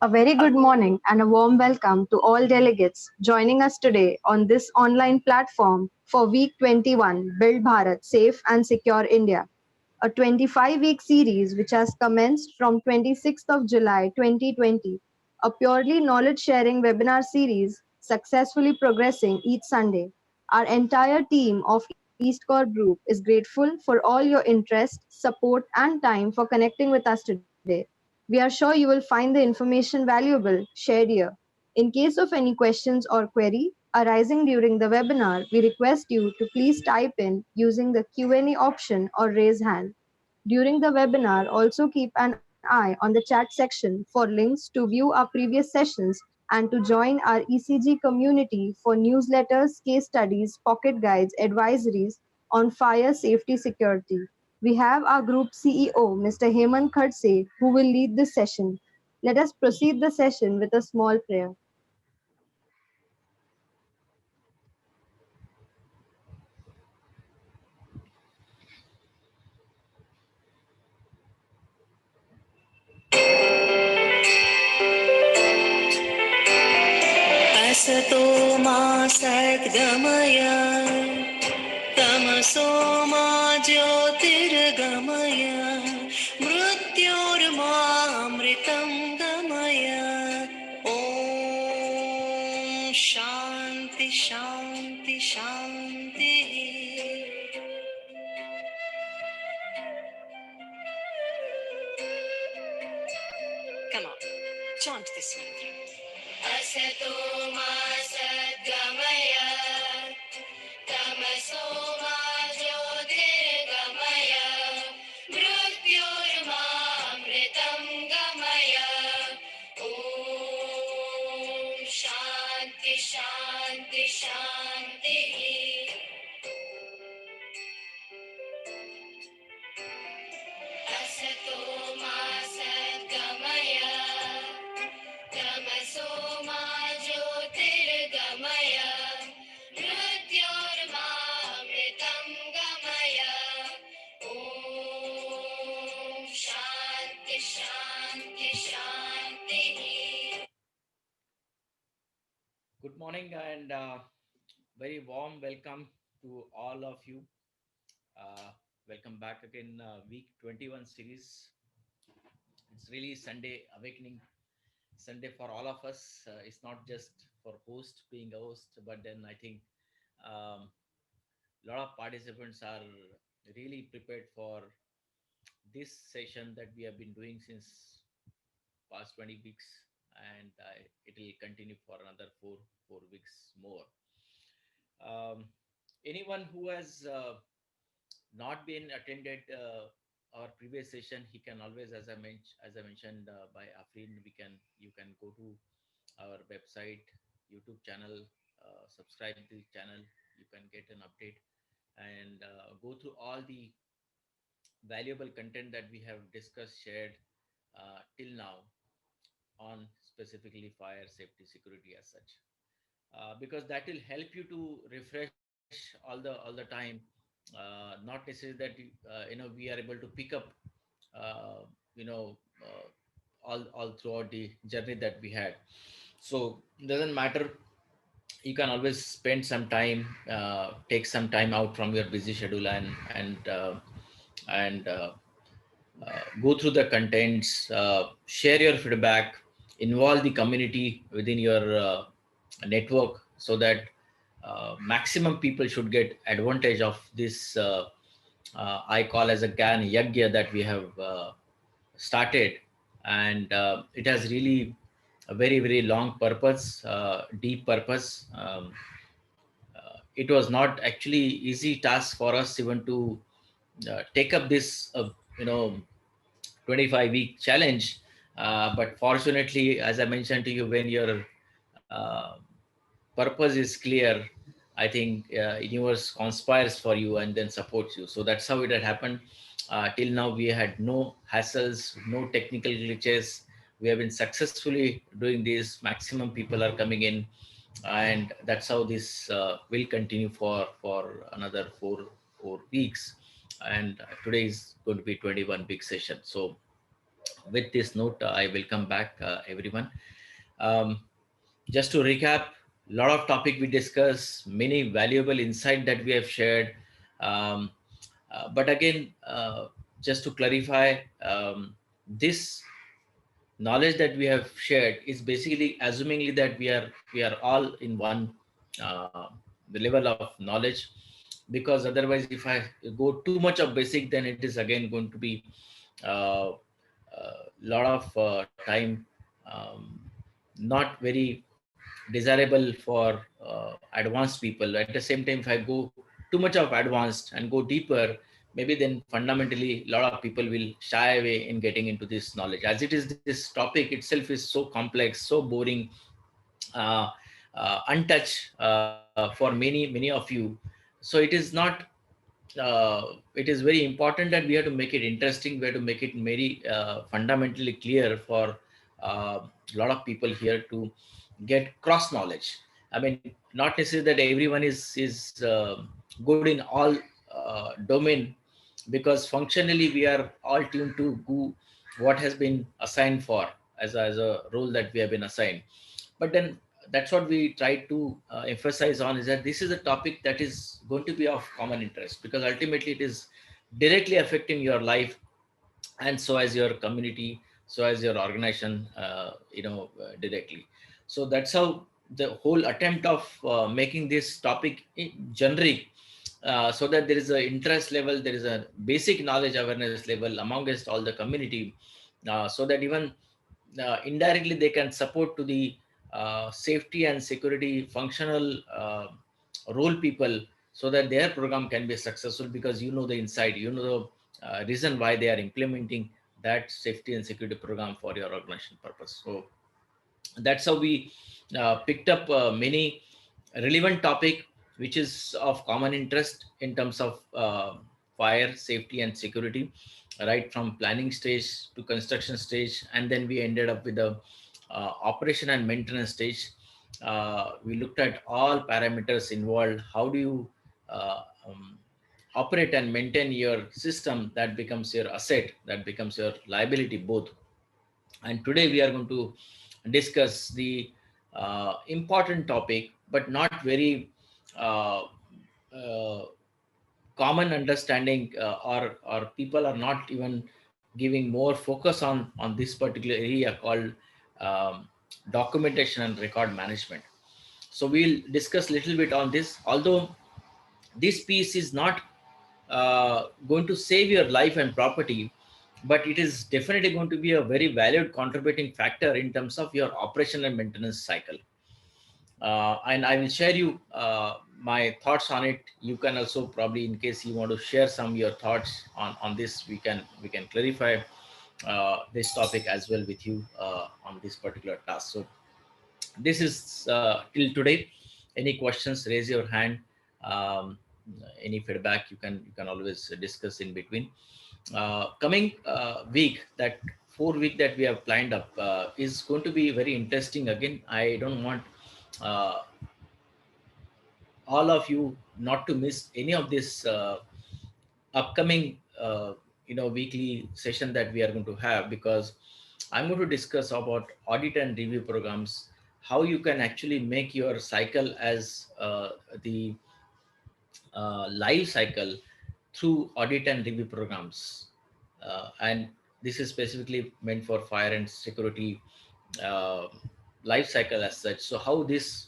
A very good morning and a warm welcome to all delegates joining us today on this online platform for Week 21 Build Bharat Safe and Secure India, a 25-week series which has commenced from 26th of July 2020, a purely knowledge sharing webinar series successfully progressing each Sunday. Our entire team of East Core Group is grateful for all your interest, support, and time for connecting with us today. We are sure you will find the information valuable shared here. In case of any questions or query arising during the webinar, we request you to please type in using the Q&A option or raise hand. During the webinar, also keep an eye on the chat section for links to view our previous sessions and to join our ECG community for newsletters, case studies, pocket guides, advisories on fire safety security. We have our group CEO, Mr. Hemant Khadse, who will lead this session. Let us proceed the session with a small prayer. असतो मा सद्गमय तमसो मा ज्योतिर्गमय मृत्योर्मामृतं गमय ॐ शान्ति शान्ति शान्तिः Come on, chant this mantra. असतो मा सद्गमय तमसो मा ज्योतिर्गमय मृत्योर्मामृतं गमय ॐ शान्ति शान्ति शान्तिः असतो मा सद्गमय तमसो मा ज्योतिर्गमय मृत्योर्मामृतं गमय ॐ शान्ति शान्ति शान्तिः Good morning and very warm welcome to all of you. Welcome back again, week 21 series. It's really Sunday awakening Sunday for all of us. It's not just for host being a host, but then I think a lot of participants are really prepared for this session that we have been doing since past 20 weeks, and it will continue for another four weeks more. Um, Anyone who has not been attended our previous session, he can always, as I mentioned by Afrin, you can go to our website, YouTube channel, subscribe to the channel. You can get an update and go through all the valuable content that we have discussed, shared till now on specifically fire safety security as such. Because that will help you to refresh all the time. Not necessarily that we are able to pick up uh, you know uh, all throughout the journey that we had. So it doesn't matter. You can always spend some time, take some time out from your busy schedule and go through the contents, share your feedback, involve the community within your network so that maximum people should get advantage of this. I call as a Gyan Yagya that we have started, and it has really a very very long purpose, deep purpose. It was not actually easy task for us even to take up this you know 25-week challenge. But fortunately, as I mentioned to you, when your uh, purpose is clear, I think universe conspires for you and then supports you. So that's how it had happened. Till now, we had no hassles, no technical glitches. We have been successfully doing this. Maximum people are coming in, and that's how this will continue for another four weeks. And today is going to be 21 big session. So With this note, I welcome back everyone. Um, just to recap, a lot of topic we discussed, many valuable insight that we have shared. Um, but again, just to clarify, this knowledge that we have shared is basically assumingly that we are all in one the level of knowledge, because otherwise if I go too much of basic, then it is again going to be a lot of time, um, not very desirable for advanced people. At the same time, if I go too much of advanced and go deeper, maybe then fundamentally a lot of people will shy away in getting into this knowledge. As it is, this topic itself is so complex, so boring, uh, untouched for many of you. So it is not it is very important that we have to make it interesting. We have to make it very fundamentally clear for a lot of people here to get cross knowledge. I mean, not necessarily that everyone is good in all domain, because functionally we are all tuned to go what has been assigned for as a role that we have been assigned. But then that's what we try to emphasize on, is that this is a topic that is going to be of common interest, because ultimately it is directly affecting your life, and so as your community, so as your organization, directly. So that's how the whole attempt of making this topic generic, so that there is a interest level, there is a basic knowledge awareness level amongst all the community, so that even indirectly they can support to the safety and security functional role people, so that their program can be successful, because you know the inside, you know the reason why they are implementing that safety and security program for your organization purpose. So that's how we picked up many relevant topic which is of common interest in terms of fire safety and security, right from planning stage to construction stage, and then we ended up with the operation and maintenance stage. We looked at all parameters involved. How do you uh, um, operate and maintain your system that becomes your asset, that becomes your liability both. And today we are going to discuss the important topic, but not very uh, uh, common understanding, or people are not even giving more focus on this particular area called um, documentation and record management. So we'll discuss a little bit on this, although this piece is not going to save your life and property, but it is definitely going to be a very valued contributing factor in terms of your operation and maintenance cycle. And I will share you my thoughts on it. You can also probably, in case you want to share some your thoughts on this, we can clarify this topic as well with you on this particular task. So this is till today. Any questions, raise your hand. um, any feedback, you can always discuss in between. Coming week, that 4 week that we have planned up, is going to be very interesting. Again, I don't want uh, all of you not to miss any of this upcoming weekly session that we are going to have, because I'm going to discuss about audit and review programs, how you can actually make your cycle as the life cycle through audit and review programs. And this is specifically meant for fire and security uh, life cycle as such. So how this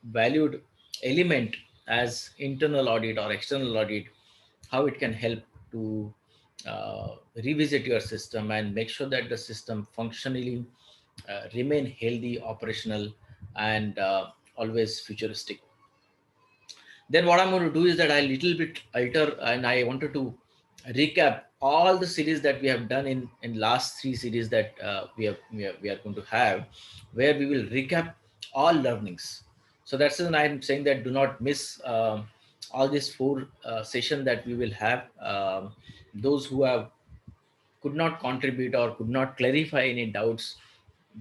valued element as internal audit or external audit, how it can help to revisit your system and make sure that the system functionally remain healthy, operational, and always futuristic. Then what I'm going to do is that I little bit alter, and I wanted to recap all the series that we have done in last three series that we are going to have, where we will recap all learnings. So that's the reason I'm saying that do not miss all these four session that we will have. Those who have could not contribute or could not clarify any doubts,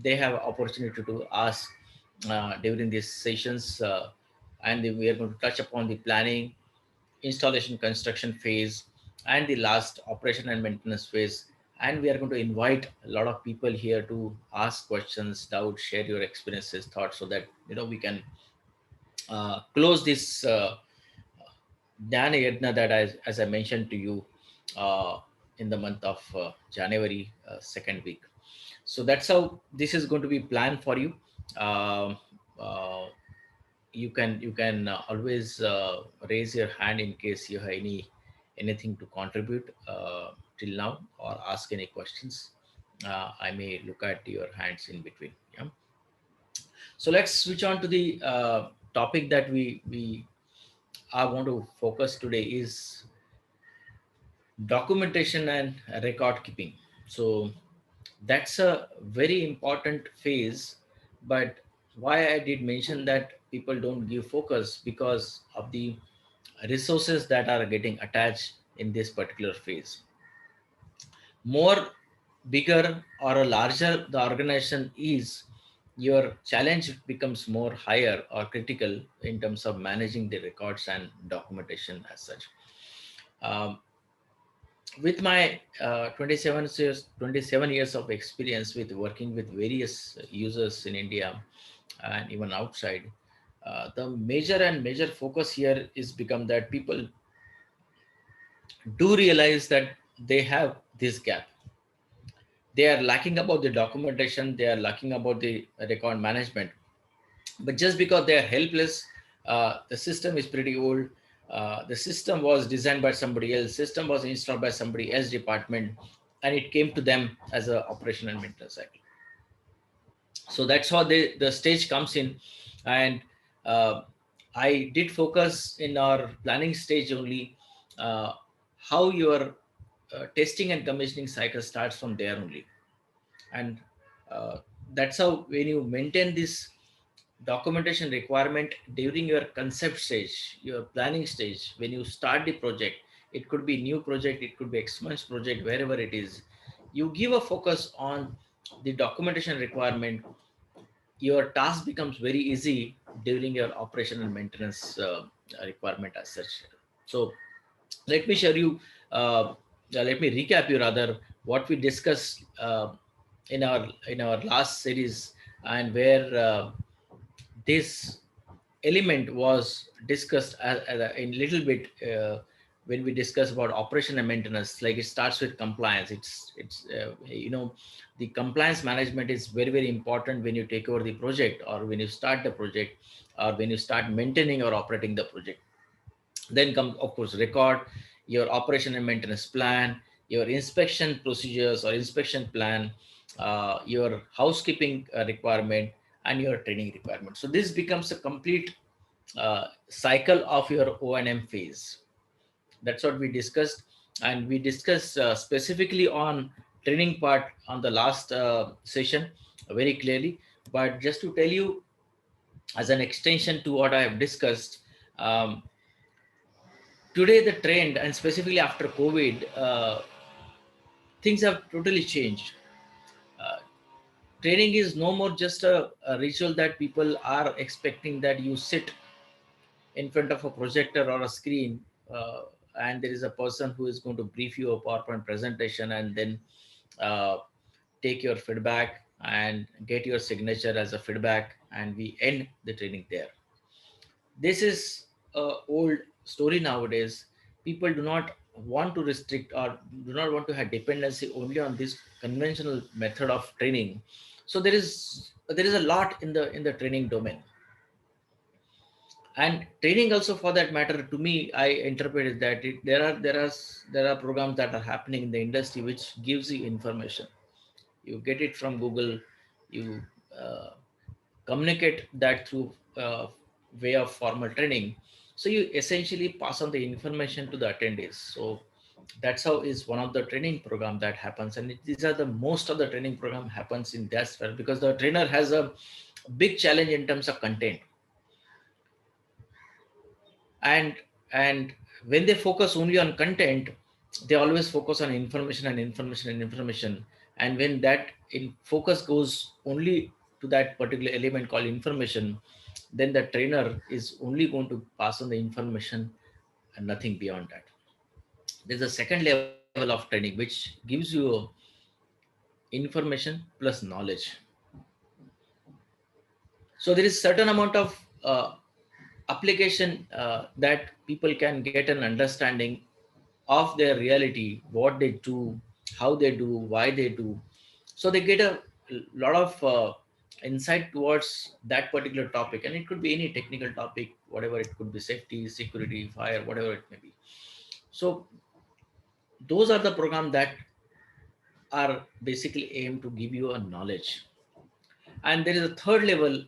they have opportunity to ask during these sessions. And we are going to touch upon the planning, installation, construction phase, and the last operation and maintenance phase, and we are going to invite a lot of people here to ask questions, doubts, share your experiences, thoughts, so that we can close this Dhyana Yajna that, as I mentioned to you, uh, in the month of January, second week. So that's how this is going to be planned for you. Um, uh, you can always raise your hand in case you have anything to contribute till now, or ask any questions. I may look at your hands in between. Yeah. So let's switch on to the topic that we I want to focus today is documentation and record keeping. So that's a very important phase. But why I did mention that people don't give focus, because of the resources that are getting attached in this particular phase. More bigger or a larger the organization is, your challenge becomes more higher or critical in terms of managing the records and documentation as such. Um, with my 27 years of experience with working with various users in India and even outside, the major focus here is become that people do realize that they have this gap. They are lacking about the documentation, they are lacking about the record management. But just because they are helpless, the system is pretty old. The system was designed by somebody else, system was installed by somebody else department, and it came to them as a operation and maintenance cycle. So that's how the stage comes in. And uh, I did focus in our planning stage only, uh, how your testing and commissioning cycle starts from there only. And uh, that's how, when you maintain this documentation requirement during your concept stage, your planning stage, when you start the project, it could be new project, it could be X months project, wherever it is, you give a focus on the documentation requirement, your task becomes very easy during your operation and maintenance requirement as such. So let me share you, let me recap you rather what we discussed in our last series, and where this element was discussed in little bit, when we discuss about operation and maintenance. Like, it starts with compliance. It's the compliance management is very important when you take over the project, or when you start the project, or when you start maintaining or operating the project. Then come, of course, record your operation and maintenance plan, your inspection procedures or inspection plan, your housekeeping requirement, and your training requirement. So this becomes a complete cycle of your O&M phase. That's what we discussed. And we discussed specifically on training part on the last session, very clearly. But just to tell you, as an extension to what I have discussed, um, today the trend, and specifically after COVID, things have totally changed. uh, Training is no more just a ritual that people are expecting, that you sit in front of a projector or a screen, and there is a person who is going to brief you a PowerPoint presentation, and then uh, take your feedback and get your signature as a feedback, and we end the training there. This is a old story nowadays. People do not want to restrict, or do not want to have dependency only on this conventional method of training. So there is a lot in the training domain. And training also, for that matter, to me, I interpreted that there are programs that are happening in the industry which gives you information. You get it from Google. You uh, communicate that through way of formal training. So you essentially pass on the information to the attendees. So that's how is one of the training program that happens. And these are the most of the training program happens in that sphere, because the trainer has a big challenge in terms of content. And and when they focus only on content, they always focus on information and information and information. And when that in focus goes only to that particular element called information, then the trainer is only going to pass on the information and nothing beyond that. There's a second level of training which gives you information plus knowledge. So there is certain amount of application that people can get an understanding of their reality, what they do, how they do, why they do. So they get a lot of insight towards that particular topic, and it could be any technical topic, whatever it could be, safety, security, fire, whatever it may be. So those are the programs that are basically aimed to give you a knowledge. And there is a third level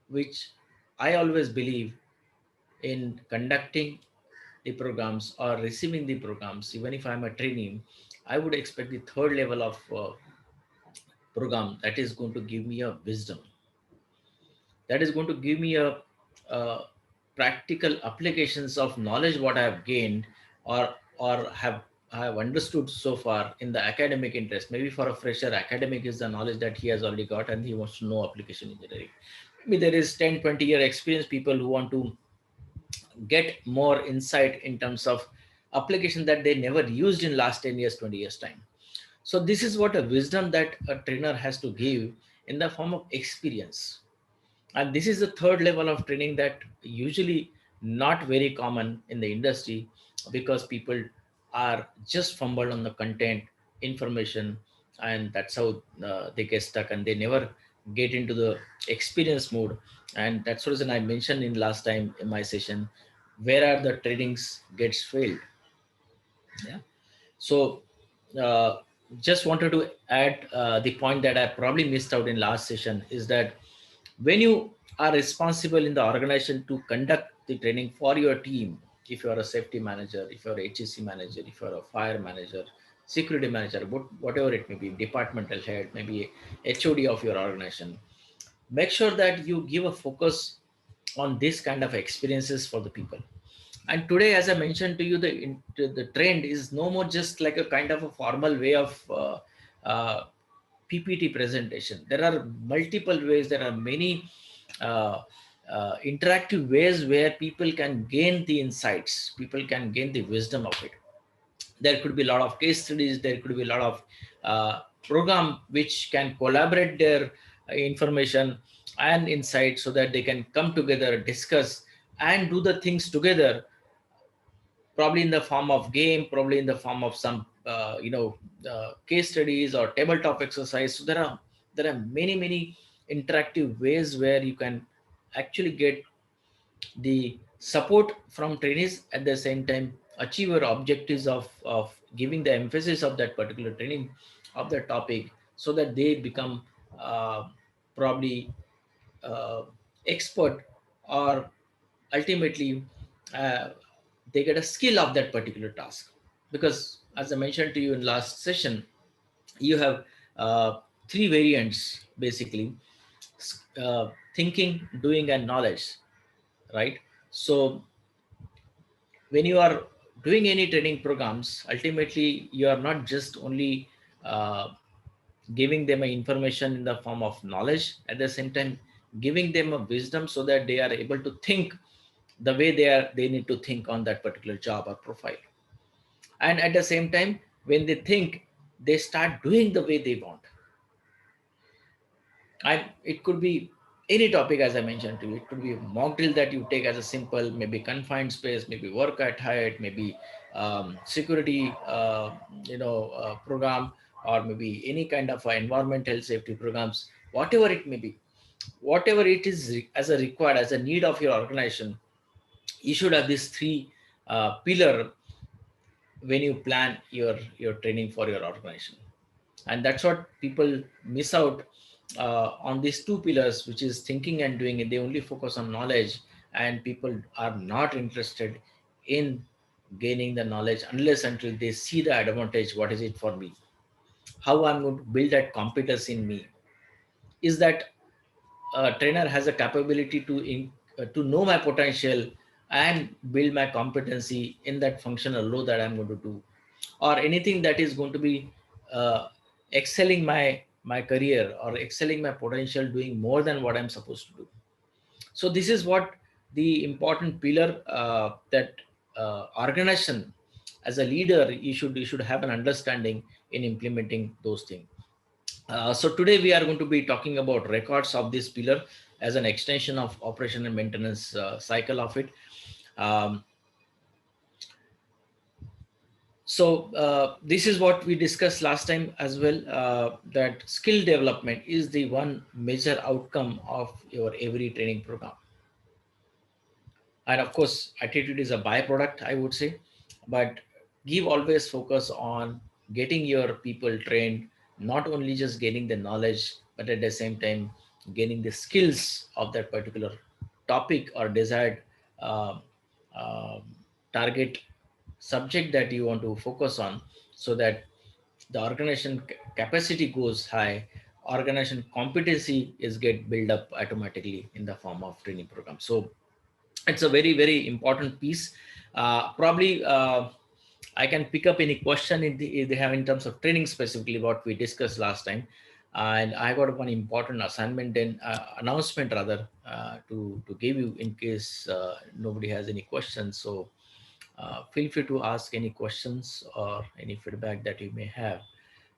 which I always believe in conducting the programs or receiving the programs. Even if I'm a trainee, I would expect the third level of program that is going to give me a wisdom, that is going to give me a practical applications of knowledge what I have gained, or or have understood so far in the academic interest. Maybe for a fresher, academic is the knowledge that he has already got and he wants to know application engineering. Maybe there is 10-20 year experience people who want to get more insight in terms of application that they never used in last 10 years, 20 years time. So this is what a wisdom that a trainer has to give in the form of experience. And this is the third level of training that usually not very common in the industry, because people are just fumbled on the content information, and that's how they get stuck and they never get into the experience mode. And that's the reason I mentioned in last time in my session, where are the trainings gets failed. Yeah. So uh, just wanted to add the point that I probably missed out in last session, is that when you are responsible in the organization to conduct the training for your team, if you are a safety manager, if you are a HSC manager, if you are a fire manager, security manager, whatever it may be, departmental head, maybe HOD of your organization, make sure that you give a focus on this kind of experiences for the people. And today, as I mentioned to you, the trend is no more just like a kind of a formal way of PPT presentation. There are multiple ways. There are many uh, interactive ways where people can gain the insights. People can gain the wisdom of it. There could be a lot of case studies. There could be a lot of program which can collaborate their information and insight, so that they can come together, discuss, and do the things together, probably in the form of game, probably in the form of some case studies or tabletop exercise. So there are many interactive ways where you can actually get the support from trainees, at the same time achieve your objectives of giving the emphasis of that particular training of that topic, so that they become uh, probably uh, expert, or ultimately uh, they get a skill of that particular task. Because as I mentioned to you in last session, you have uh, three variants basically: thinking, doing, and knowledge, right? So when you are doing any training programs, ultimately you are not just only uh, giving them a information in the form of knowledge, at the same time giving them a wisdom, so that they are able to think the way they need to think on that particular job or profile. And at the same time, when they think, they start doing the way they want. And it could be any topic, as I mentioned to you. It could be a mock drill that you take as a simple, maybe confined space, maybe work at height, maybe security program, or maybe any kind of environmental safety programs, whatever it may be, whatever it is as a required, as a need of your organization. You should have these three pillar when you plan your training for your organization. And that's what people miss out on these two pillars, which is thinking and doing it. They only focus on knowledge, and people are not interested in gaining the knowledge unless until they see the advantage. What is it for me? How I'm going to build that competence in me? Is that a trainer has a capability to know my potential and build my competency in that functional role that I'm going to do, or anything that is going to be uh, excelling my career, or excelling my potential, doing more than what I'm supposed to do. So this is what the important pillar that organization, as a leader, you should have an understanding in implementing those things. So today we are going to be talking about records of this pillar as an extension of operation and maintenance cycle of it. Um, this is what we discussed last time as well, that skill development is the one major outcome of your every training program. And of course, attitude is a byproduct, I would say. But give always focus on getting your people trained, not only just gaining the knowledge, but at the same time, gaining the skills of that particular topic or desired uh, um target subject that you want to focus on, so that the organization capacity goes high, organization competency is get built up automatically in the form of training program. So it's a very very important piece. Probably I can pick up any question if they have in terms of training, specifically what we discussed last time. And I got one important assignment and announcement rather, to give you in case nobody has any questions. So feel free to ask any questions or any feedback that you may have.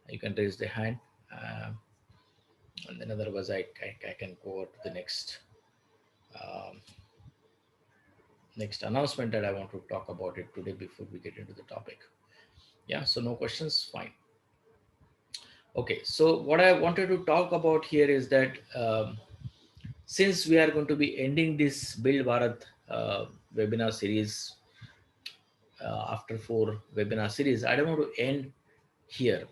You can raise the hand, uh, and then otherwise I can go over to the um, next announcement that I want to talk about it today before we get into the topic. Yeah, so no questions, fine. Okay, so what I wanted to talk about here is that, since we are going to be ending this Build Bharat webinar series, after 4 webinar series, I don't want to end here.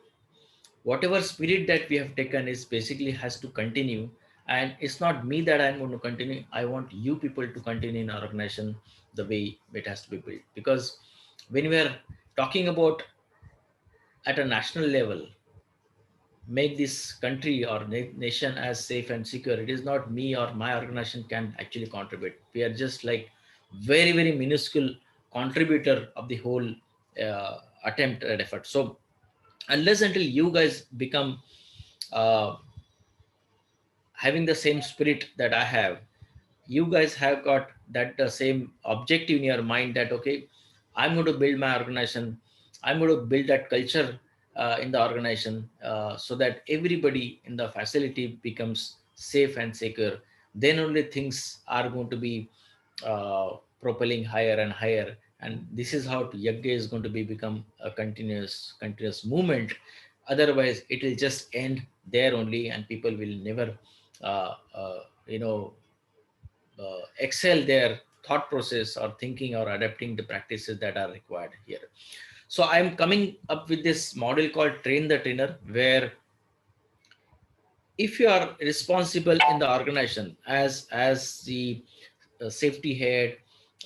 Whatever spirit that we have taken is basically has to continue, and it's not me that I'm going to continue. I want you people to continue in our organization the way it has to be built, because when we are talking about at a national level, make this country or nation as safe and secure, it is not me or my organization can actually contribute. We are just like very very minuscule contributor of the whole attempt and effort. So unless until you guys become uh, having the same spirit that I have, you guys have got that the same objective in your mind, that okay, I'm going to build my organization, I'm going to build that culture in the organization, so that everybody in the facility becomes safe and secure. Then only things are going to be propelling higher and higher, and this is how yagya is going to be become a continuous movement. Otherwise it will just end there only, and people will never uh, uh, you know excel their thought process or thinking or adapting the practices that are required here. So I'm coming up with this model called train the trainer, where if you are responsible in the organization as the safety head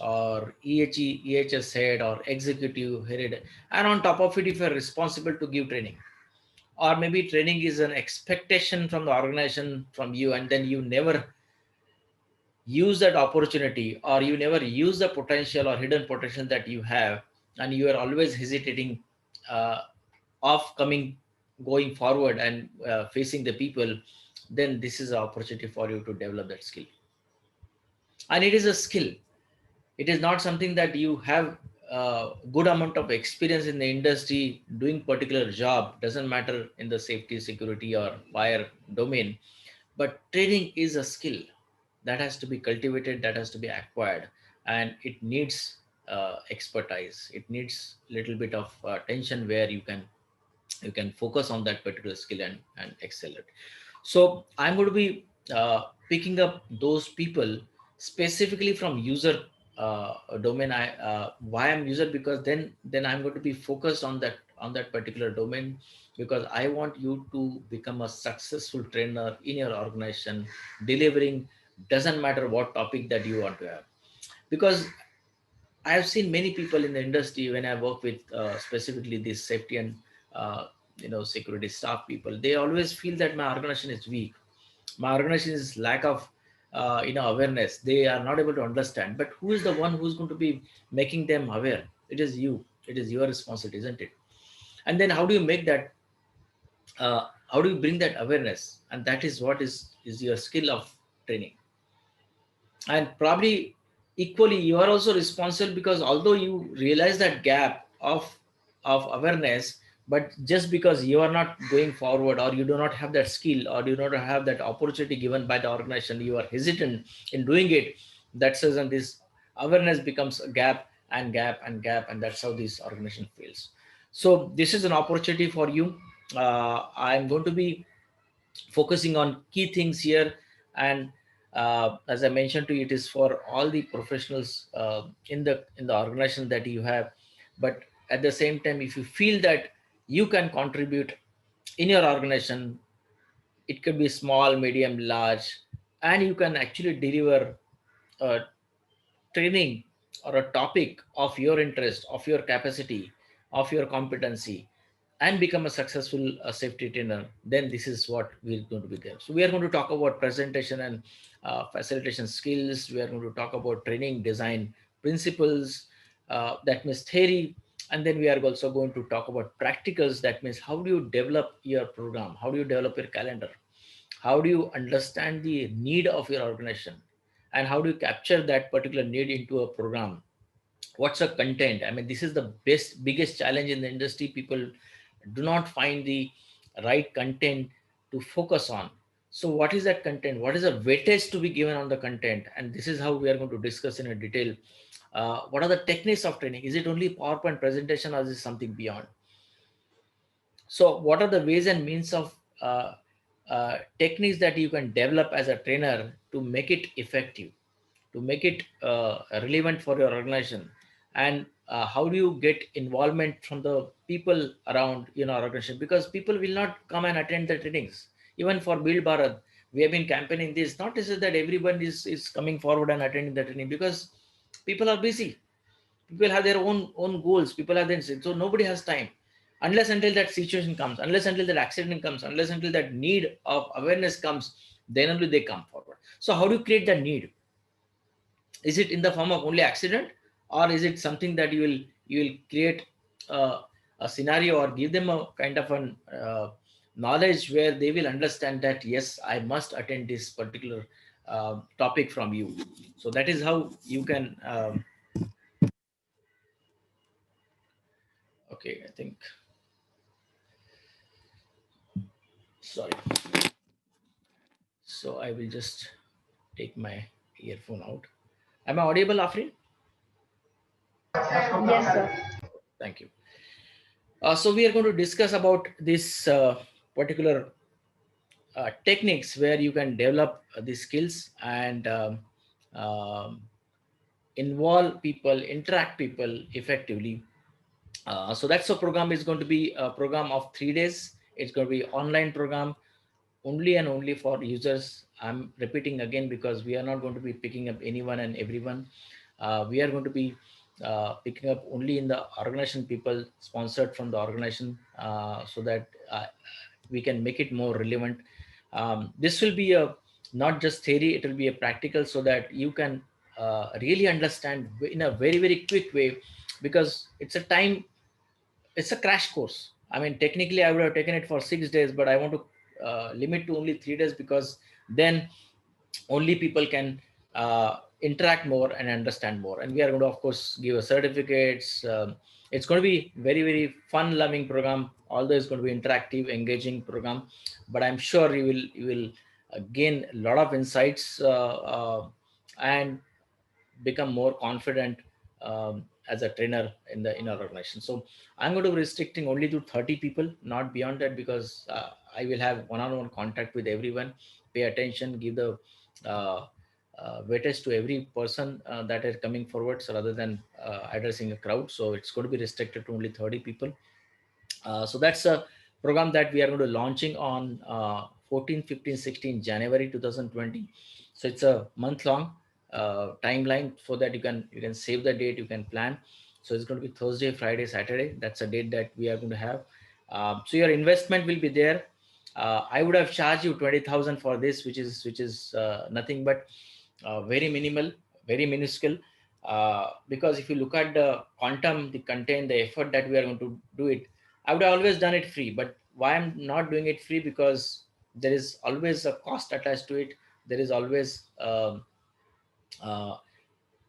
or EHS head or executive head, and on top of it, if you're responsible to give training, or maybe training is an expectation from the organization from you, and then you never use that opportunity, or you never use the potential or hidden potential that you have, and you are always hesitating uh, of coming going forward and facing the people, then this is an opportunity for you to develop that skill. And it is a skill, it is not something that you have a good amount of experience in the industry doing particular job, doesn't matter in the safety security or fire domain, but training is a skill that has to be cultivated, that has to be acquired, and it needs expertise, it needs little bit of attention where you can focus on that particular skill and excel it. So I'm going to be picking up those people specifically from user domain. Why I'm user? Because then I'm going to be focused on that particular domain, because I want you to become a successful trainer in your organization, delivering, doesn't matter what topic that you want to have. Because I have seen many people in the industry when I work with specifically this safety and uh, security staff people. They always feel that my organization is weak. My organization is lack of awareness. They are not able to understand. But who is the one who's going to be making them aware? It is you. It is your responsibility, isn't it? And then how do you make that? How do you bring that awareness? And that is what is your skill of training. And probably equally you are also responsible, because although you realize that gap of awareness, But just because you are not going forward, or you do not have that skill, or you do not have that opportunity given by the organization, you are hesitant in doing it. That says, and this awareness becomes a gap and gap and gap, and that's how this organization fails. So this is an opportunity for you. I'm going to be focusing on key things here. And as I mentioned to you, it is for all the professionals in the organization that you have. But at the same time, if you feel that you can contribute in your organization, it could be small, medium, large, and you can actually deliver uh, training or a topic of your interest, of your capacity, of your competency, and become a successful safety trainer, then this is what we're going to be there. So we are going to talk about presentation and facilitation skills. We are going to talk about training design principles, that means theory. And then we are also going to talk about practicals. That means how do you develop your program, how do you develop your calendar, how do you understand the need of your organization, and how do you capture that particular need into a program. What's the content? I mean, this is the biggest challenge in the industry. People do not find the right content to focus on. So what is that content, what is the weightage to be given on the content? And this is how we are going to discuss in a detail. What are the techniques of training? Is it only PowerPoint presentation, or is it something beyond? So, what are the ways and means of techniques that you can develop as a trainer to make it effective, to make it relevant for your organization? And how do you get involvement from the people around organization? Because people will not come and attend the trainings. Even for Build Bharat, we have been campaigning this. Not to say that everyone is coming forward and attending the training, because people are busy. People have their own goals. People have their, so nobody has time, unless until that situation comes, unless until that accident comes, unless until that need of awareness comes, then only they come forward. So how do you create that need? Is it in the form of only accident, or is it something that you will create uh, a scenario, or give them a kind of an knowledge where they will understand that yes, I must attend this particular topic from you. So that is how you can okay, I think, sorry. So I will just take my earphone out. Am I audible, Afrin? Yes, sir. Thank you. So we are going to discuss about this particular techniques where you can develop the skills and um, involve people, interact people effectively. So that's a program is going to be a program of 3 days. It's going to be online program, only and only for users. I'm repeating again because we are not going to be picking up anyone and everyone. We are going to be picking up only in the organization people sponsored from the organization, so that we can make it more relevant. This will be a not just theory; it will be a practical, so that you can really understand in a very quick way, because it's a crash course. I mean, technically, I would have taken it for 6 days, but I want to limit to only 3 days, because then only people can interact more and understand more. And we are going to, of course, give a certificates. It's going to be very fun loving program, although it's going to be interactive, engaging program. But I'm sure you will gain a lot of insights, and become more confident as a trainer in our organization. So I'm going to be restricting only to 30 people, not beyond that, because I will have one-on-one contact with everyone. Pay attention, give the uh, weightage to every person that is coming forward, so rather than addressing a crowd. So it's going to be restricted to only 30 people. So that's a program that we are going to launching on 14, 15, 16 January 2020. So it's a month long timeline, so that you can save the date, you can plan. So it's going to be Thursday, Friday, Saturday. That's a date that we are going to have. So your investment will be there. I would have charged you 20,000 for this, which is nothing but very minimal, very minuscule. Because if you look at the quantum, the content, the effort that we are going to do it, I would have always done it free. But why I'm not doing it free? Because there is always a cost attached to it. There is always uh,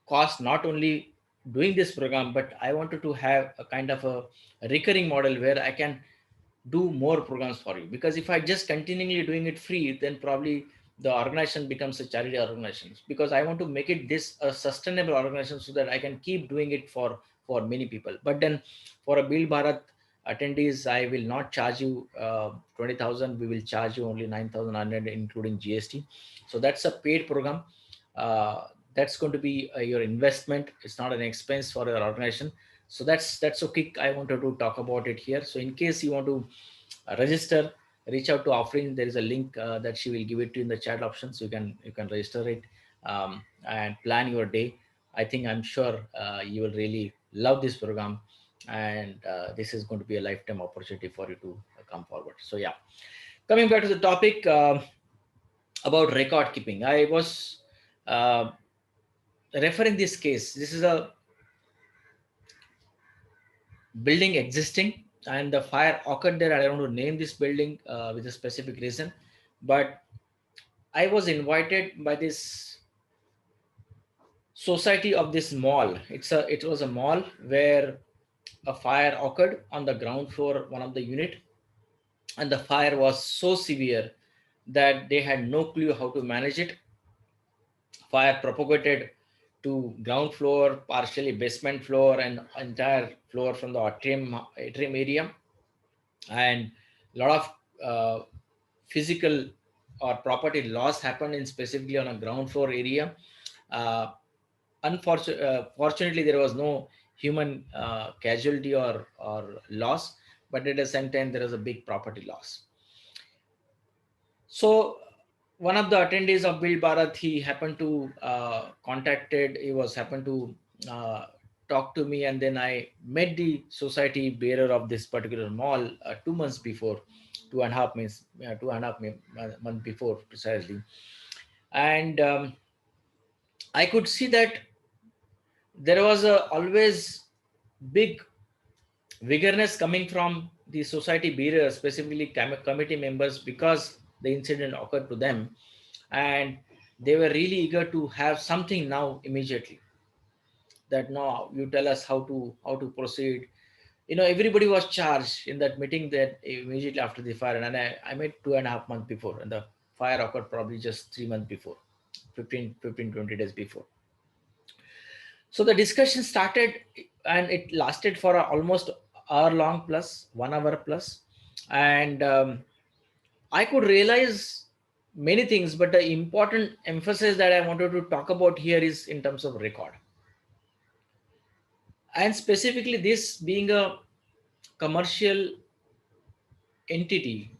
cost, not only doing this program, but I wanted to have a kind of a recurring model where I can do more programs for you. Because if I just continually doing it free, then probably the organization becomes a charity organization. Because I want to make it this a sustainable organization so that I can keep doing it for many people. But then for a Build Bharat attendees, I will not charge you 20,000. We will charge you only 9,100 including GST. So that's a paid program. Uh, that's going to be your investment. It's not an expense for your organization. So that's okay. I wanted to talk about it here. So in case you want to register, reach out to offering. There is a link that she will give it to you in the chat option, so you can register it, and plan your day. I think I'm sure you will really love this program, and this is going to be a lifetime opportunity for you to come forward. So yeah, coming back to the topic, about record keeping, I was uh, referring this case. This is a building existing, and the fire occurred there. I don't want to name this building with a specific reason, but I was invited by this society of this mall. It was a mall where a fire occurred on the ground floor, one of the unit, and the fire was so severe that they had no clue how to manage it. Fire propagated to ground floor, partially basement floor, and entire floor from the atrium area, and a lot of physical or property loss happened in specifically on a ground floor area. Uh, Fortunately, there was no human casualty or loss, but at the same time, there was a big property loss. So one of the attendees of Build Bharat, he happened to he was happened to uh, talk to me, and then I met the society bearer of this particular mall 2 months before, 2.5 months, 2.5 month before precisely, and I could see that there was a always big vigorness coming from the society bearers, specifically committee members, because the incident occurred to them, and they were really eager to have something now immediately. That now you tell us how to proceed. Everybody was charged in that meeting that immediately after the fire, and I met 2.5 months before, and the fire occurred probably just 3 months before, 20 days before. So the discussion started, and it lasted for almost hour long plus 1 hour plus, and I could realize many things, but the important emphasis that I wanted to talk about here is in terms of record, and specifically this being a commercial entity,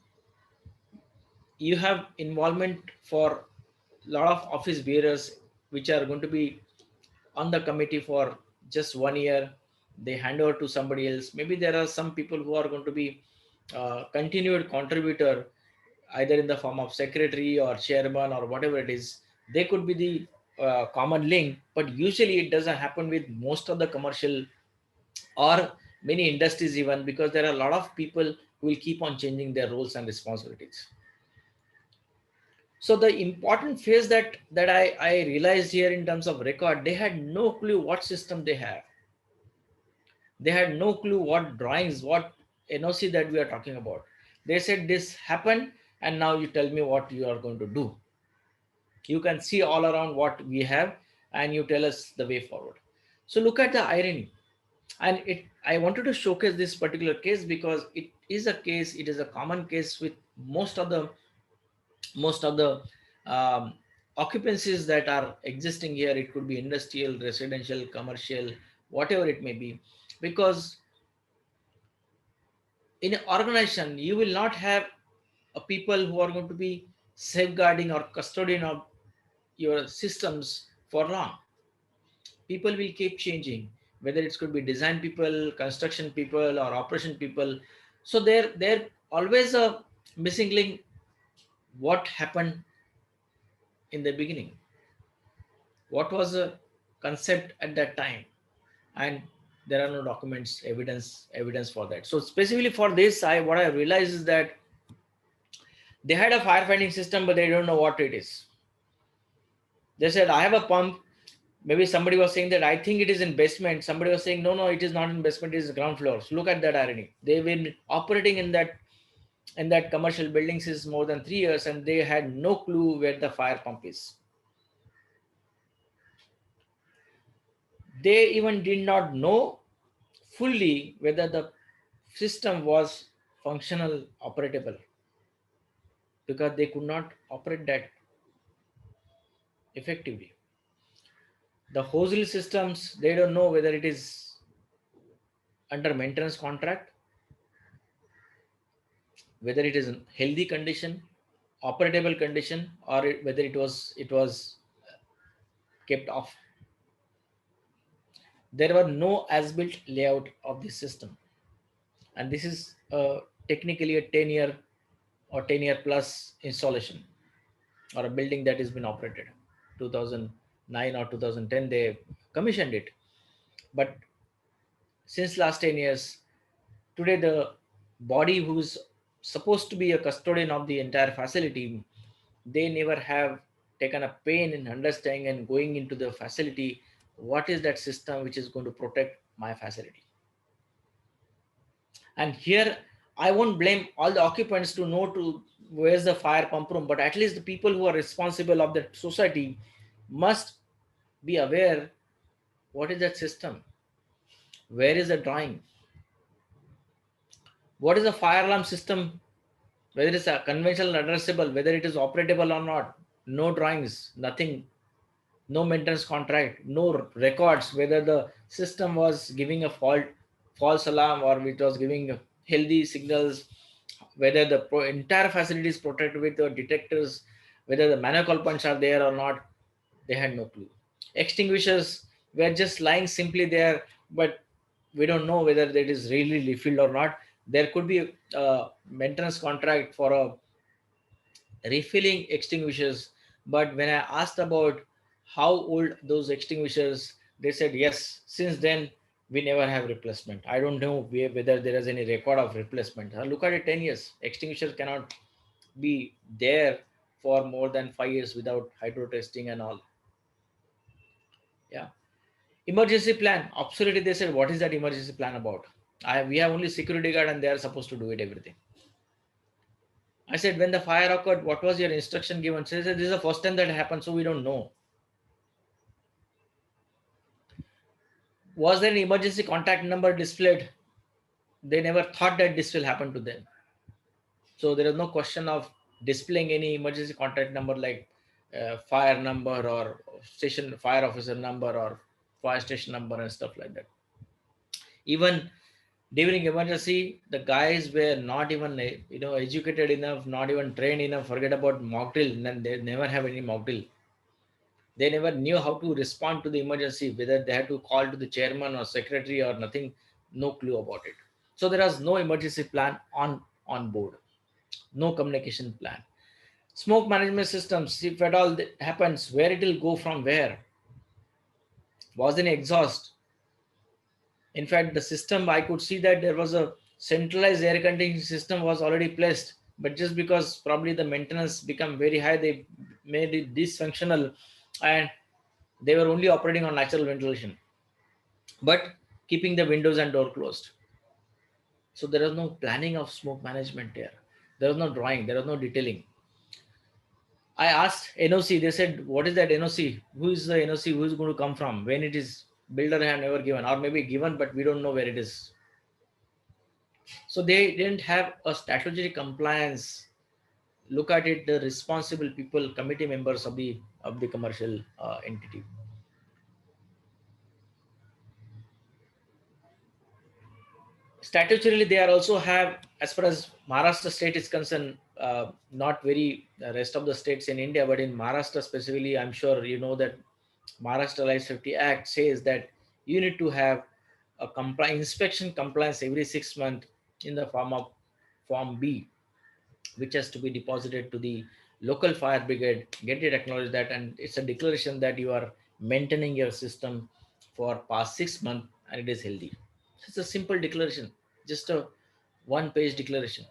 you have involvement for a lot of office bearers which are going to be on the committee for just 1 year. They hand over to somebody else. Maybe there are some people who are going to be continued contributor, either in the form of secretary or chairman or whatever it is. They could be the common link, but usually it doesn't happen with most of the commercial or many industries, even because there are a lot of people who will keep on changing their roles and responsibilities. So the important phase that I realized here in terms of record, they had no clue what system they have. They had no clue what drawings, what NOC that we are talking about. They said this happened, and now you tell me what you are going to do. You can see all around what we have, and you tell us the way forward. So look at the irony. And I wanted to showcase this particular case because it is a common case with most of the most of the um, occupancies that are existing here. It could be industrial, residential, commercial, whatever it may be, because in an organization you will not have a people who are going to be safeguarding or custodian of your systems for long. People will keep changing, whether it could be design people, construction people, or operation people. So there always a missing link. What happened in the beginning? What was the concept at that time? And there are no documents, evidence for that. So specifically for this, what I realized is that they had a firefighting system, but they don't know what it is. They said, I have a pump, Maybe somebody was saying that I think it is in basement. Somebody was saying no, no, it is not in basement. It is ground floor. So look at that irony. They've been operating in that commercial building since more than 3 years, and they had no clue where the fire pump is. They even did not know fully whether the system was functional, operatable, because they could not operate that effectively. The hosel systems, they don't know whether it is under maintenance contract, whether it is in healthy condition, operatable condition, or whether it was kept off. There were no as-built layout of this system, and this is technically a 10-year or 10-year plus installation, or a building that has been operated. 2009 or 2010 they commissioned it, but since last 10 years, today the body who's supposed to be a custodian of the entire facility, they never have taken a pain in understanding and going into the facility, what is that system which is going to protect my facility. And here I won't blame all the occupants to know to where's the fire pump room, but at least the people who are responsible of the society must be aware what is that system, where is the drawing, what is the fire alarm system, whether it's a conventional addressable, whether it is operatable or not. No drawings, nothing, no maintenance contract, no records whether the system was giving a false alarm, or it was giving healthy signals, whether the entire facility is protected with the detectors, whether the manual call points are there or not. They had no clue. Extinguishers were just lying simply there, but we don't know whether that is really refilled or not. There could be a maintenance contract for a refilling extinguishers, but when I asked about how old those extinguishers, they said yes, since then we never have replacement. I don't know whether there is any record of replacement. Look at it, 10 years extinguishers cannot be there for more than 5 years without hydro testing and all. Yeah. Emergency plan, absolutely. They said what is that emergency plan about? We have only security guard and they are supposed to do it everything. I said, when the fire occurred, what was your instruction given? So they said, this is the first time that happened, so we don't know. Was there an emergency contact number displayed? They never thought that this will happen to them. So there is no question of displaying any emergency contact number like fire number or station fire officer number or fire station number and stuff like that. Even during emergency, the guys were not even educated enough, not even trained enough. Forget about mock drill, and they never have any mock drill. They never knew how to respond to the emergency, whether they had to call to the chairman or secretary or nothing. No clue about it. So there was no emergency plan on board, no communication plan. Smoke management systems, if at all that happens, where it will go from where? Was an exhaust. In fact, the system, I could see that there was a centralized air conditioning system was already placed, but just because probably the maintenance become very high, they made it dysfunctional, and they were only operating on natural ventilation, but keeping the windows and door closed. So there was no planning of smoke management there. There was no drawing. There was no detailing. I asked NOC. They said, "What is that NOC? Who is the NOC? Who is going to come from? When it is builder have never given, or maybe given, but we don't know where it is." So they didn't have a statutory compliance. Look at it, the responsible people, committee members of the commercial entity. Statutorily they are also have, as far as Maharashtra state is concerned, not very rest of the states in India, but in Maharashtra specifically, I'm sure you know that Maharashtra Life Safety Act says that you need to have a inspection compliance every 6 months in the form of form B, which has to be deposited to the local fire brigade, get it acknowledged that, and it's a declaration that you are maintaining your system for past 6 months and it is healthy. It's a simple declaration, just a one page declaration.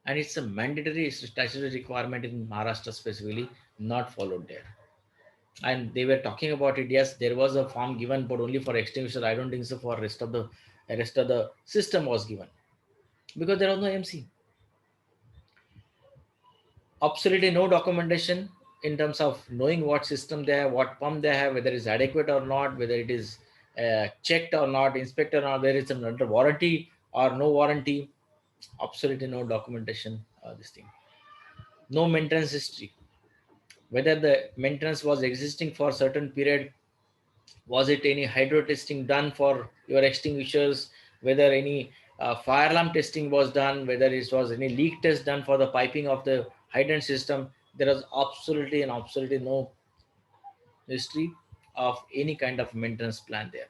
And it's a mandatory statutory requirement in Maharashtra specifically, not followed there. And they were talking about it. Yes, there was a form given, but only for extinguisher. I don't think so for rest of the system was given, because there was no MC. Absolutely no documentation in terms of knowing what system they have, what pump they have, whether it's adequate or not, whether it is checked or not, inspected or not, whether it's under warranty or no warranty. Absolutely no documentation. This thing, no maintenance history. Whether the maintenance was existing for certain period, was it any hydro testing done for your extinguishers, whether any fire alarm testing was done, whether it was any leak test done for the piping of the hydrant system. There was absolutely no history of any kind of maintenance plan there.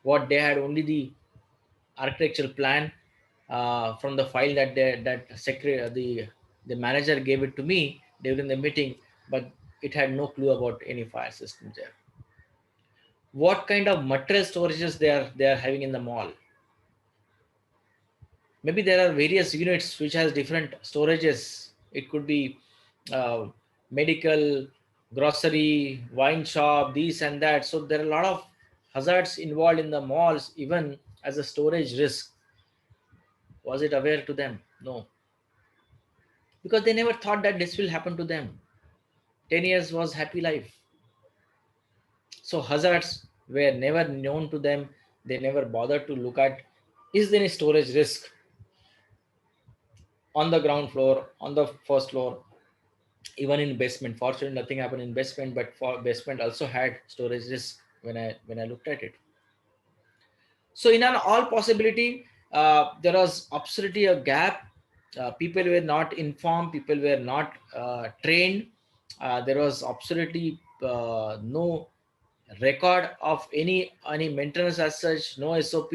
What they had, only the architectural plan from the file that secretary, the manager gave it to me during the meeting, but it had no clue about any fire systems there. What kind of material storages they are having in the mall? Maybe there are various units which has different storages. It could be uh, medical, grocery, wine shop, these and that. So there are a lot of hazards involved in the malls, even as a storage risk. Was it aware to them? No, because they never thought that this will happen to them. 10 years was happy life. So hazards were never known to them. They never bothered to look at, is there any storage risk on the ground floor, on the first floor, even in basement. Fortunately, nothing happened in basement, but for basement also had storage risk when I looked at it. So in an all possibility, there was absolutely a gap. People were not informed. People were not trained. There was absolutely no record of any maintenance as such, no SOP,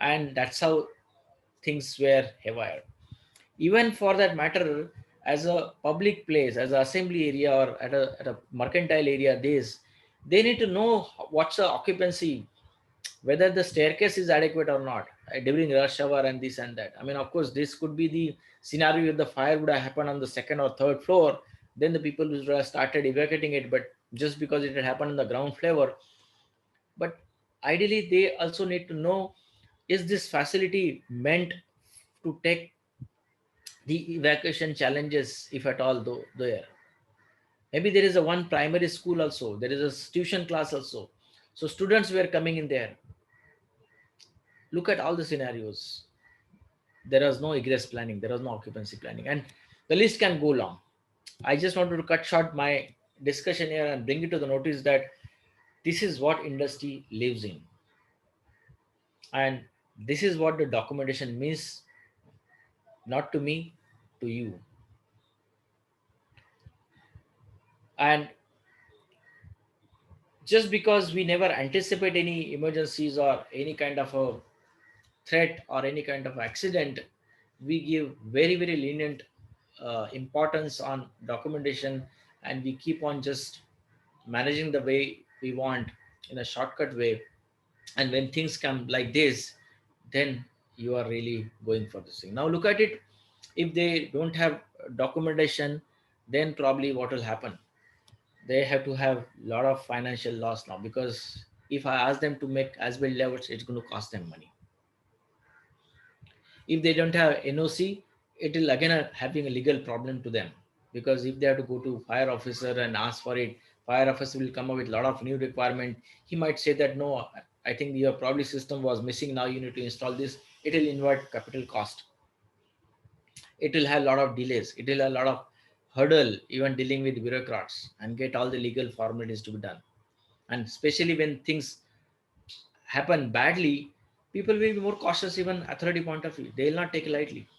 and that's how things were haywire. Even for that matter, as a public place, as an assembly area or at a mercantile area, they need to know what's the occupancy, whether the staircase is adequate or not during rush hour and this and that. I mean, of course, this could be the scenario if the fire would have happened on the second or third floor, then the people would have started evacuating it. But just because it had happened on the ground floor, but ideally they also need to know, is this facility meant to take the evacuation challenges, if at all, though there. Maybe there is a one primary school also, there is a tuition class also, so students were coming in there. Look at all the scenarios. There was no egress planning, there was no occupancy planning, and the list can go long. I just wanted to cut short my discussion here and bring it to the notice that this is what industry lives in, and this is what the documentation means, not to me, to you. And just because we never anticipate any emergencies or any kind of a threat or any kind of accident, we give very lenient importance on documentation, and we keep on just managing the way we want in a shortcut way. And when things come like this, then you are really going for this thing. Now look at it. If they don't have documentation, then probably what will happen, they have to have a lot of financial loss now, because if I ask them to make as built levels, it's going to cost them money. If they don't have NOC, it will again having a legal problem to them, because if they have to go to fire officer and ask for it, fire officer will come up with a lot of new requirement. He might say that no, I think your probably system was missing, now you need to install this. It will invite capital cost. It will have a lot of delays. It will have a lot of hurdle even dealing with bureaucrats and get all the legal formalities to be done. And especially when things happen badly, people will be more cautious. Even authority point of view, they will not take it lightly.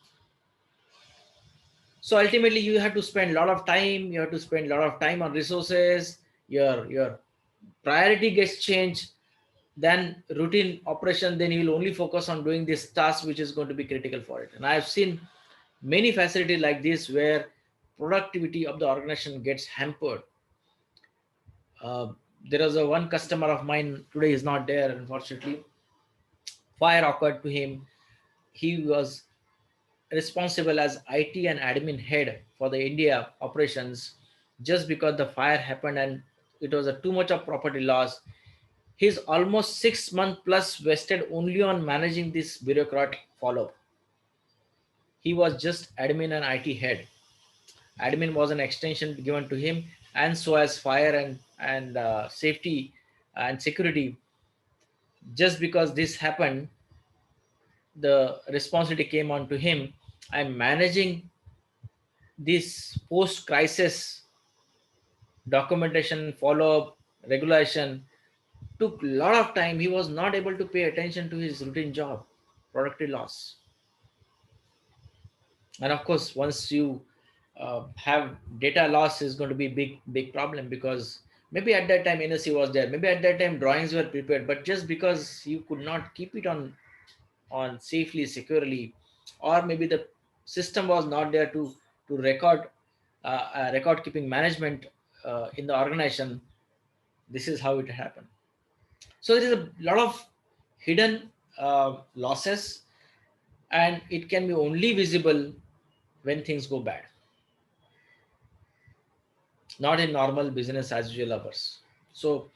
So ultimately you have to spend a lot of time, you have to spend a lot of time on resources. Your priority gets changed, then routine operation, then you will only focus on doing this task which is going to be critical for it. And I have seen many facilities like this where productivity of the organization gets hampered. uh, there was a one customer of mine, today is not there unfortunately. Fire occurred to him. He was responsible as IT and admin head for the India operations. Just because the fire happened and it was a too much of property loss. His almost 6 month plus wasted only on managing this bureaucrat follow up. He was just admin and IT head. Admin was an extension given to him, and so as fire and safety and security. Just because this happened, the responsibility came on to him. I'm managing this post crisis documentation, follow up, regulation. Took a lot of time. He was not able to pay attention to his routine job, productivity loss. And of course, once you have data loss, is going to be big problem, because maybe at that time NOC was there, maybe at that time drawings were prepared, but just because you could not keep it on safely, securely, or maybe the system was not there to record record keeping management in the organization. This is how it happened. So there is a lot of hidden losses, and it can be only visible when things go bad, not in normal business as usual hours. So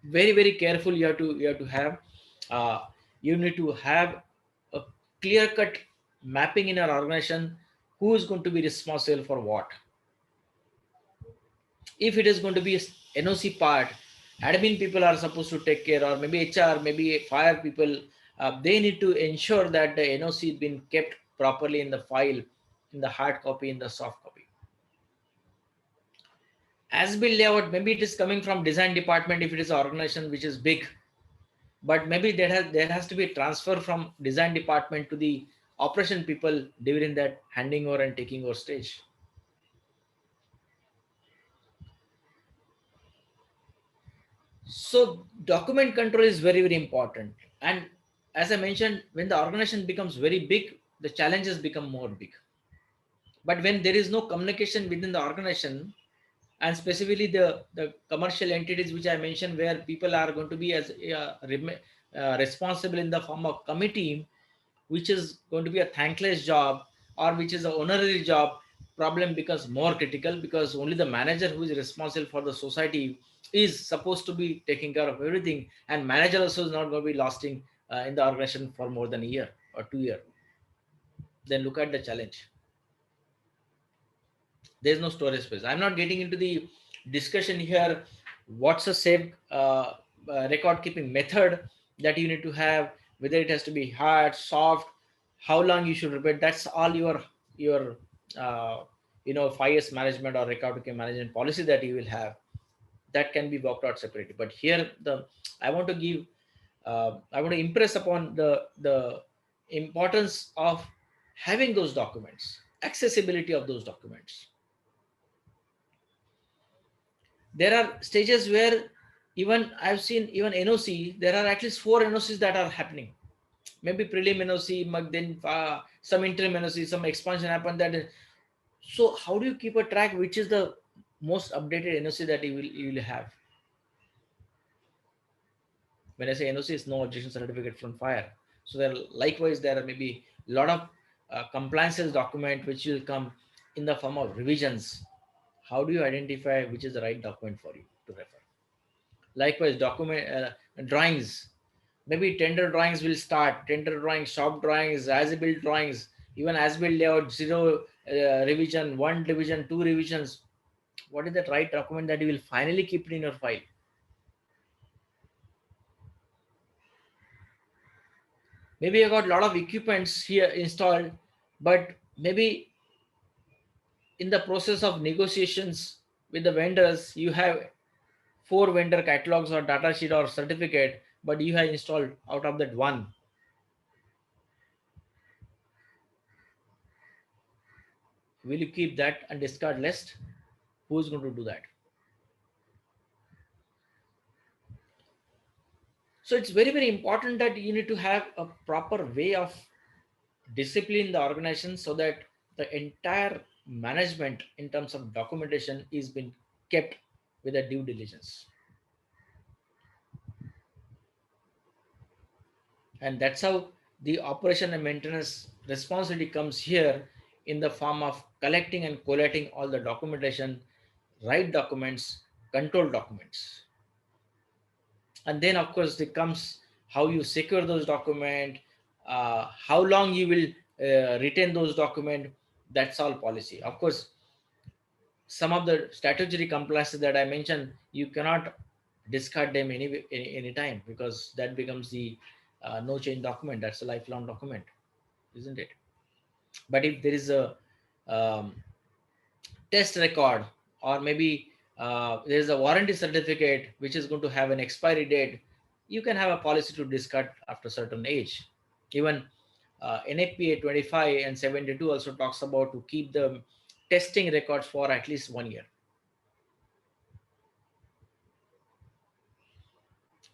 very careful you have to have, uh, you need to have a clear cut mapping in our organization, who is going to be responsible for what. If it is going to be NOC part, admin people are supposed to take care, or maybe HR, maybe fire people, they need to ensure that the NOC has been kept properly in the file, in the hard copy, in the soft copy. As built layout, maybe it is coming from design department if it is an organization which is big, but maybe there has to be a transfer from design department to the operation people during that handing over and taking over stage. So document control is very important. And as I mentioned, when the organization becomes very big, the challenges become more big. But when there is no communication within the organization, and specifically the commercial entities which I mentioned, where people are going to be as responsible in the form of committee, which is going to be a thankless job, or which is an honorary job, problem becomes more critical, because only the manager who is responsible for the society is supposed to be taking care of everything, and manager also is not going to be lasting in the organization for more than a year or 2 year. Then look at the challenge. There's no storage space. I'm not getting into the discussion here. What's a safe record keeping method that you need to have, whether it has to be hard, soft, how long you should repeat. That's all your uh, 5 years management or record keeping management policy that you will have. That can be worked out separately. But here the I want to give I want to impress upon the importance of having those documents, accessibility of those documents. There are stages where, even I've seen, even NOC, there are at least 4 NOCs that are happening. Maybe prelim NOC, then some interim NOC, some expansion happened. So how do you keep a track which is the most updated NOC that you will have? When I say NOC, is no objection certificate from fire. So likewise there are maybe a lot of compliances document which will come in the form of revisions. How do you identify which is the right document for you to refer? Likewise, document drawings. Maybe tender drawings will start. Tender drawings, shop drawings, as-built drawings, even as-built layout, zero revision, one revision, two revisions. What is that right document that you will finally keep it in your file? Maybe you got a lot of equipments here installed, but maybe in the process of negotiations with the vendors, you have 4 vendor catalogs or data sheet or certificate, but you have installed out of that one. Will you keep that and discard list? Who is going to do that? So it's very important that you need to have a proper way of discipline the organization, so that the entire management in terms of documentation is being kept with a due diligence. And that's how the operation and maintenance responsibility comes here, in the form of collecting and collating all the documentation, right documents, control documents. And then of course it comes how you secure those document, how long you will retain those document. That's all policy. Of course, some of the statutory compliances that I mentioned, you cannot discard them any time, because that becomes the no change document. That's a lifelong document, isn't it? But if there is a um, test record, or maybe there is a warranty certificate which is going to have an expiry date, you can have a policy to discard after certain age. Even NFPA 25 and 72 also talks about to keep the testing records for at least 1 year.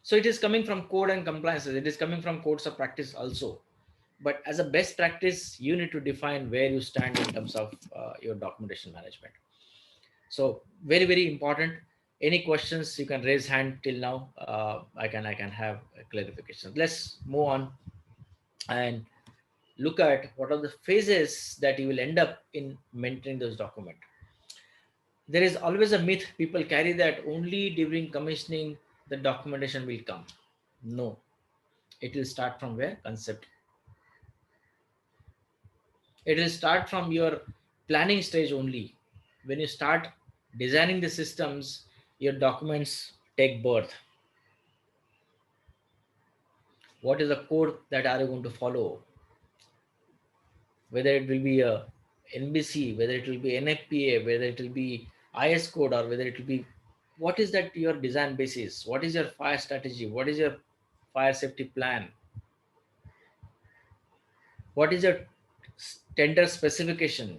So it is coming from code and compliances. It is coming from codes of practice also. But as a best practice, you need to define where you stand in terms of your documentation management. So very very important. Any questions you can raise hand till now. I can have a clarification. Let's move on and look at what are the phases that you will end up in maintaining those document. There is always a myth people carry that only during commissioning the documentation will come. No, it will start from where? Concept. It will start from your planning stage only. When you start designing the systems, your documents take birth. What is the code that are you going to follow? Whether it will be a NBC, whether it will be NFPA, whether it will be IS code, or whether it will be, what is that your design basis? What is your fire strategy? What is your fire safety plan? What is your tender specification?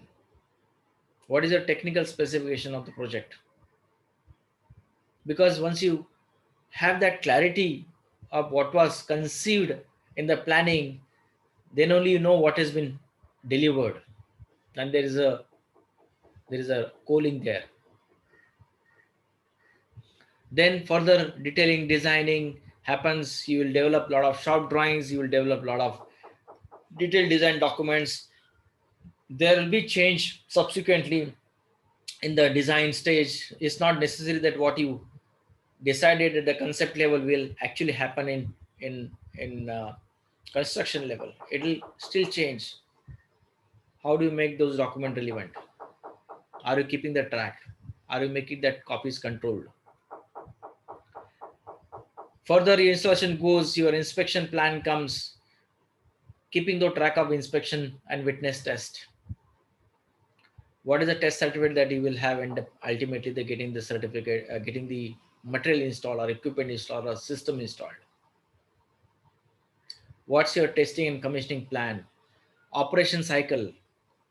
What is your technical specification of the project? Because once you have that clarity of what was conceived in the planning, then only you know what has been delivered. And there is a calling there. Then further detailing designing happens. You will develop a lot of shop drawings, you will develop a lot of detailed design documents. There will be change subsequently in the design stage. It's not necessary that what you decided at the concept level will actually happen in construction level. It will still change. How do you make those documents relevant? Are you keeping the track? Are you making that copies controlled? Further your installation goes, your inspection plan comes, keeping the track of inspection and witness test. What is the test certificate that you will have, and ultimately the getting the certificate, getting the material installed or equipment installed or system installed. What's your testing and commissioning plan? Operation cycle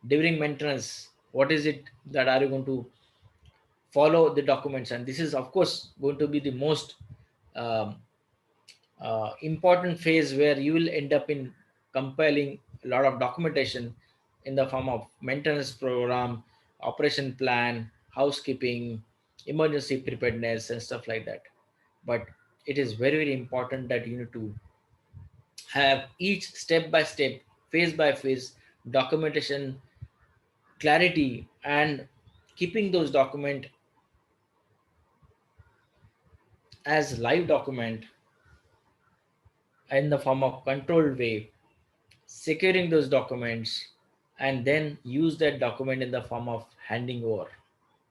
during maintenance. What is it that are you going to follow the documents? And this is of course going to be the most um, important phase, where you will end up in compiling a lot of documentation in the form of maintenance program, operation plan, housekeeping, emergency preparedness, and stuff like that. But it is very very important that you need to have each step by step, phase by phase documentation clarity, and keeping those document as live document in the form of controlled way, securing those documents, and then use that document in the form of handing over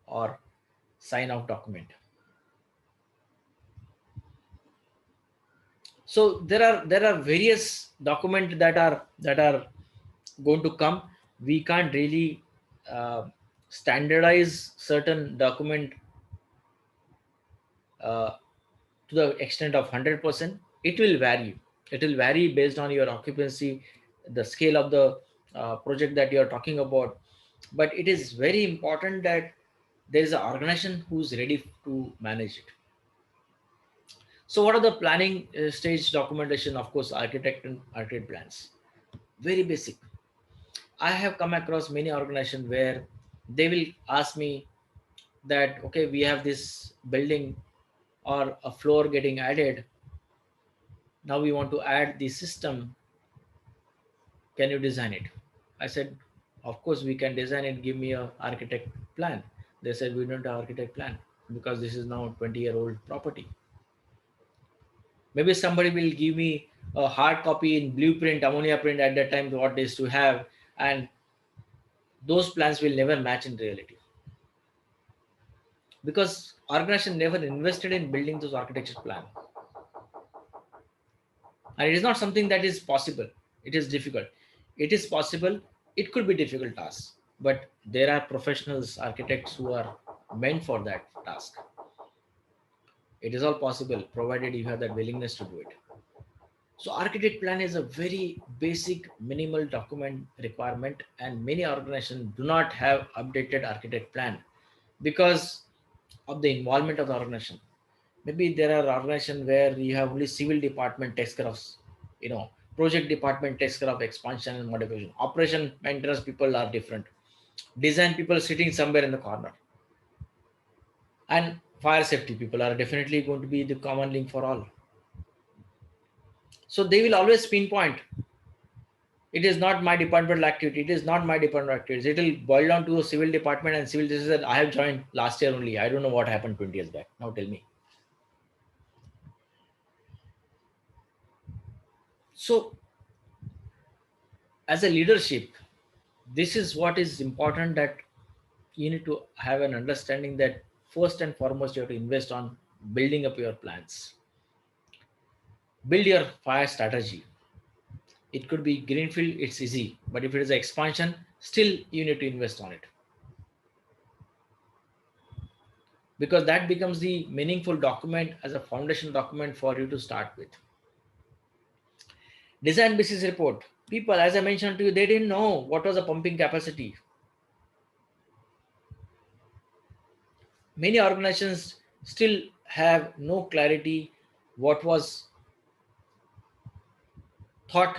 or sign off document. So there are various documents that are going to come. We can't really standardize certain document uh, to the extent of 100%. It will vary. It will vary based on your occupancy, the scale of the project that you are talking about. But it is very important that there is an organization who's ready to manage it. So what are the planning stage documentation? Of course, architect and architect plans. Very basic. I have come across many organizations where they will ask me that, okay, we have this building or a floor getting added. Now we want to add the system. Can you design it? I said, of course we can design it. Give me a architect plan. They said, we don't have architect plan. because this is now 20-year-old property. Maybe somebody will give me a hard copy in blueprint, ammonia print at that time, what is to have, and those plans will never match in reality because organization never invested in building those architecture plan. And it is not something that is possible. It is difficult. It is possible. It could be difficult task, but there are professionals, architects who are meant for that task. It is all possible provided you have that willingness to do it. So architect plan is a very basic minimal document requirement, and many organizations do not have updated architect plan because of the involvement of the organization. Maybe there are organizations where you have only civil department takes care of, you know, project department takes care of expansion and modification. Operation maintenance people are different. Design people sitting somewhere in the corner. And fire safety people are definitely going to be the common link for all. So they will always pinpoint, it is not my departmental activity, it is not my departmental activity. It will boil down to a civil department, and civil this is that I have joined last year only. I don't know what happened 20 years back. Now tell me. So as a leadership, this is what is important, that you need to have an understanding that first and foremost you have to invest on building up your plans. Build your fire strategy. It could be greenfield, it's easy, but if it is expansion, still you need to invest on it because that becomes the meaningful document as a foundation document for you to start with. Design basis report. People, as I mentioned to you, they didn't know what was the pumping capacity. Many organizations still have no clarity what was thought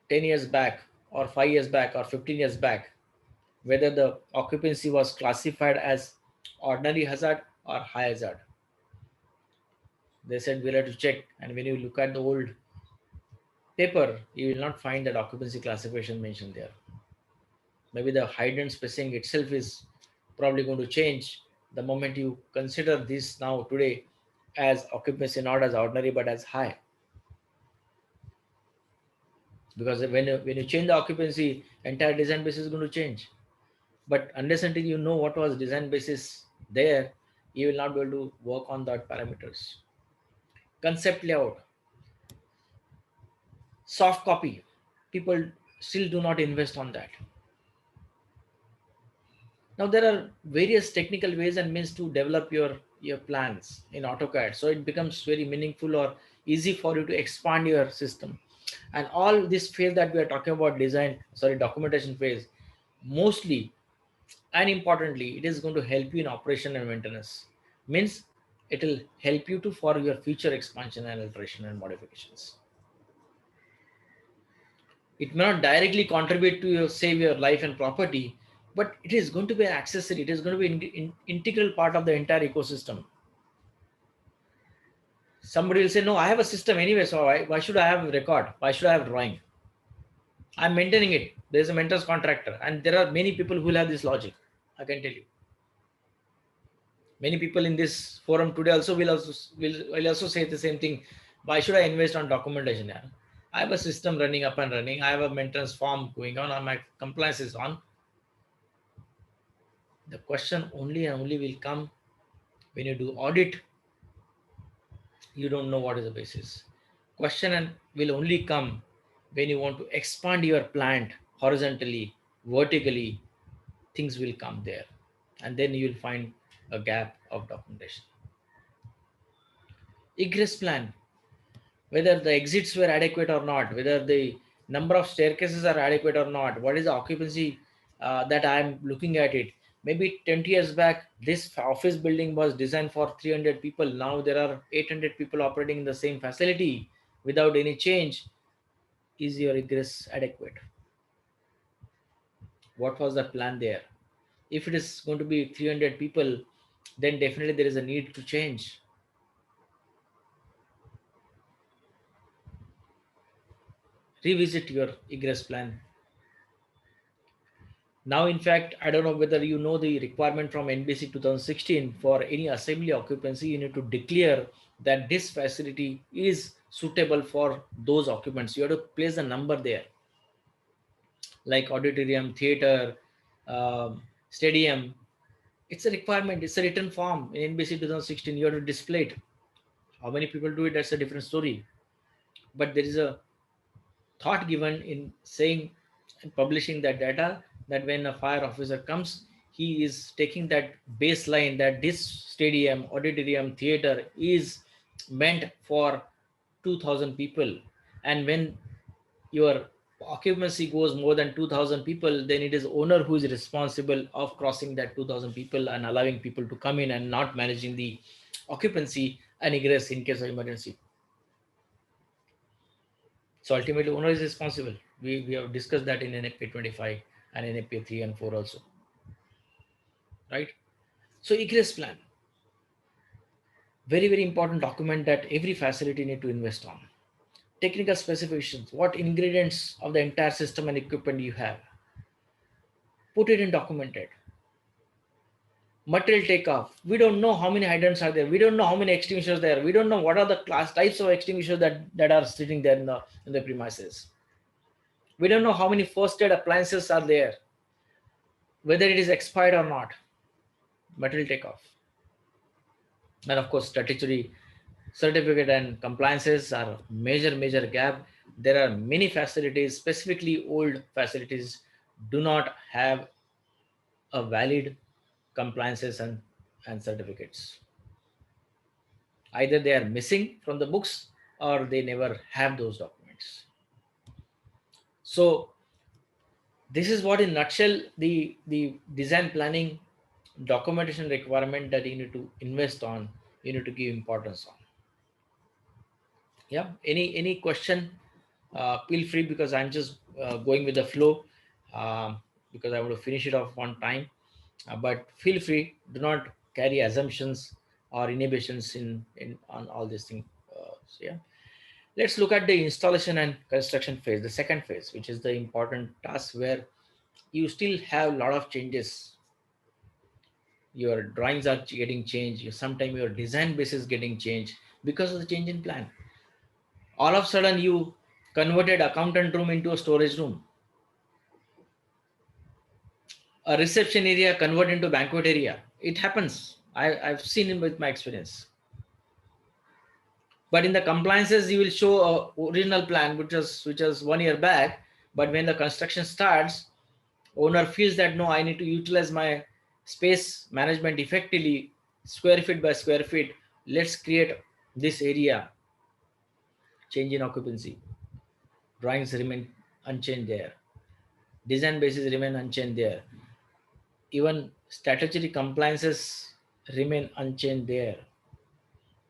10 years back or 5 years back or 15 years back, whether the occupancy was classified as ordinary hazard or high hazard. They said we'll have to check, and when you look at the old paper, you will not find that occupancy classification mentioned there. Maybe the hydrant spacing itself is probably going to change the moment you consider this now today as occupancy not as ordinary but as high. Because when you change the occupancy, entire design basis is going to change. But unless until you know what was design basis there, you will not be able to work on that parameters. Concept layout, soft copy, people still do not invest on that. Now there are various technical ways and means to develop your plans in AutoCAD, so it becomes very meaningful or easy for you to expand your system. And all this phase that we are talking about, documentation phase, mostly and importantly, it is going to help you in operation and maintenance. Means it will help you to for your future expansion and alteration and modifications. It may not directly contribute to your save your life and property, but it is going to be an accessory. It is going to be integral part of the entire ecosystem. Somebody will say, no, I have a system anyway, so why should I have record? Why should I have drawing? I'm maintaining it. There's a maintenance contractor, and there are many people who will have this logic. I can tell you. Many people in this forum today also will also say the same thing. Why should I invest on documentation? Yeah? I have a system running up and running. I have a maintenance form going on. My compliance is on. The question only and only will come when you do audit. You don't know what is the basis. Question and will only come when you want to expand your plant horizontally, vertically. Things will come there, and then you will find a gap of documentation. Egress plan, whether the exits were adequate or not, whether the number of staircases are adequate or not, what is the occupancy that I am looking at it. Maybe 20 years back, this office building was designed for 300 people. Now there are 800 people operating in the same facility without any change. Is your egress adequate? What was the plan there? If it is going to be 300 people, then definitely there is a need to change. Revisit your egress plan. Now, in fact, I don't know whether you know the requirement from NBC 2016 for any assembly occupancy, you need to declare that this facility is suitable for those occupants. You have to place a number there, like auditorium, theater, stadium. It's a requirement, it's a written form in NBC 2016. You have to display it. How many people do it? That's a different story. But there is a thought given in saying and publishing that data, that when a fire officer comes, he is taking that baseline that this stadium, auditorium, theater is meant for 2000 people. And when your occupancy goes more than 2000 people, then it is owner who is responsible of crossing that 2000 people and allowing people to come in and not managing the occupancy and egress in case of emergency. So ultimately, owner is responsible. We have discussed that in NFP 25 and NFP 3 and 4 also, right? So egress plan, very very important document that every facility need to invest on. Technical specifications, what ingredients of the entire system and equipment you have, put it in documented. Material takeoff. We don't know how many hydrants are there. We don't know how many extinguishers there. We don't know what are the class types of extinguishers that are sitting there in the premises. We don't know how many first aid appliances are there, whether it is expired or not. Material takeoff. And of course, statutory certificate and compliances are major gap. There are many facilities, specifically old facilities, do not have a valid compliances and certificates. Either they are missing from the books or they never have those documents. So this is what in nutshell the design planning documentation requirement that you need to invest on, you need to give importance on. Yeah, any question, feel free, because I'm just going with the flow, um, because I want to finish it off on time. But feel free, do not carry assumptions or inhibitions in on all these things. So yeah, let's look at the installation and construction phase, the second phase, which is the important task where you still have a lot of changes. Your drawings are getting changed, sometimes your design base is getting changed because of the change in plan. All of a sudden you converted accountant room into a storage room, a reception area converted into banquet area. It happens. I've seen it with my experience. But in the compliances, you will show a original plan which was 1 year back. But when the construction starts, owner feels that no, I need to utilize my space management effectively, square feet by square feet. Let's create this area. Change in occupancy. Drawings remain unchanged there. Design basis remain unchanged there. Even statutory compliances remain unchanged there.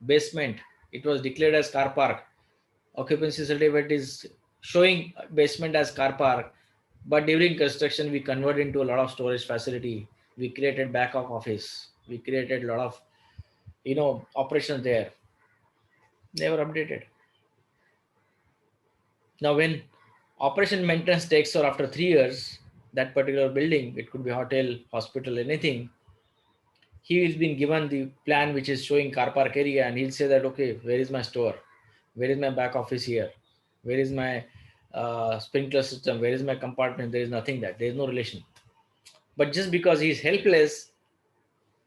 Basement, it was declared as car park. Occupancy certificate is showing basement as car park, but during construction we converted into a lot of storage facility. We created back of office. We created a lot of operations there. Never updated. Now when operation maintenance takes over after 3 years, that particular building, it could be hotel, hospital, anything, he has been given the plan which is showing car park area, and he'll say that, okay, where is my store, where is my back office here, where is my sprinkler system, where is my compartment? There is nothing, that there is no relation. But just because he is helpless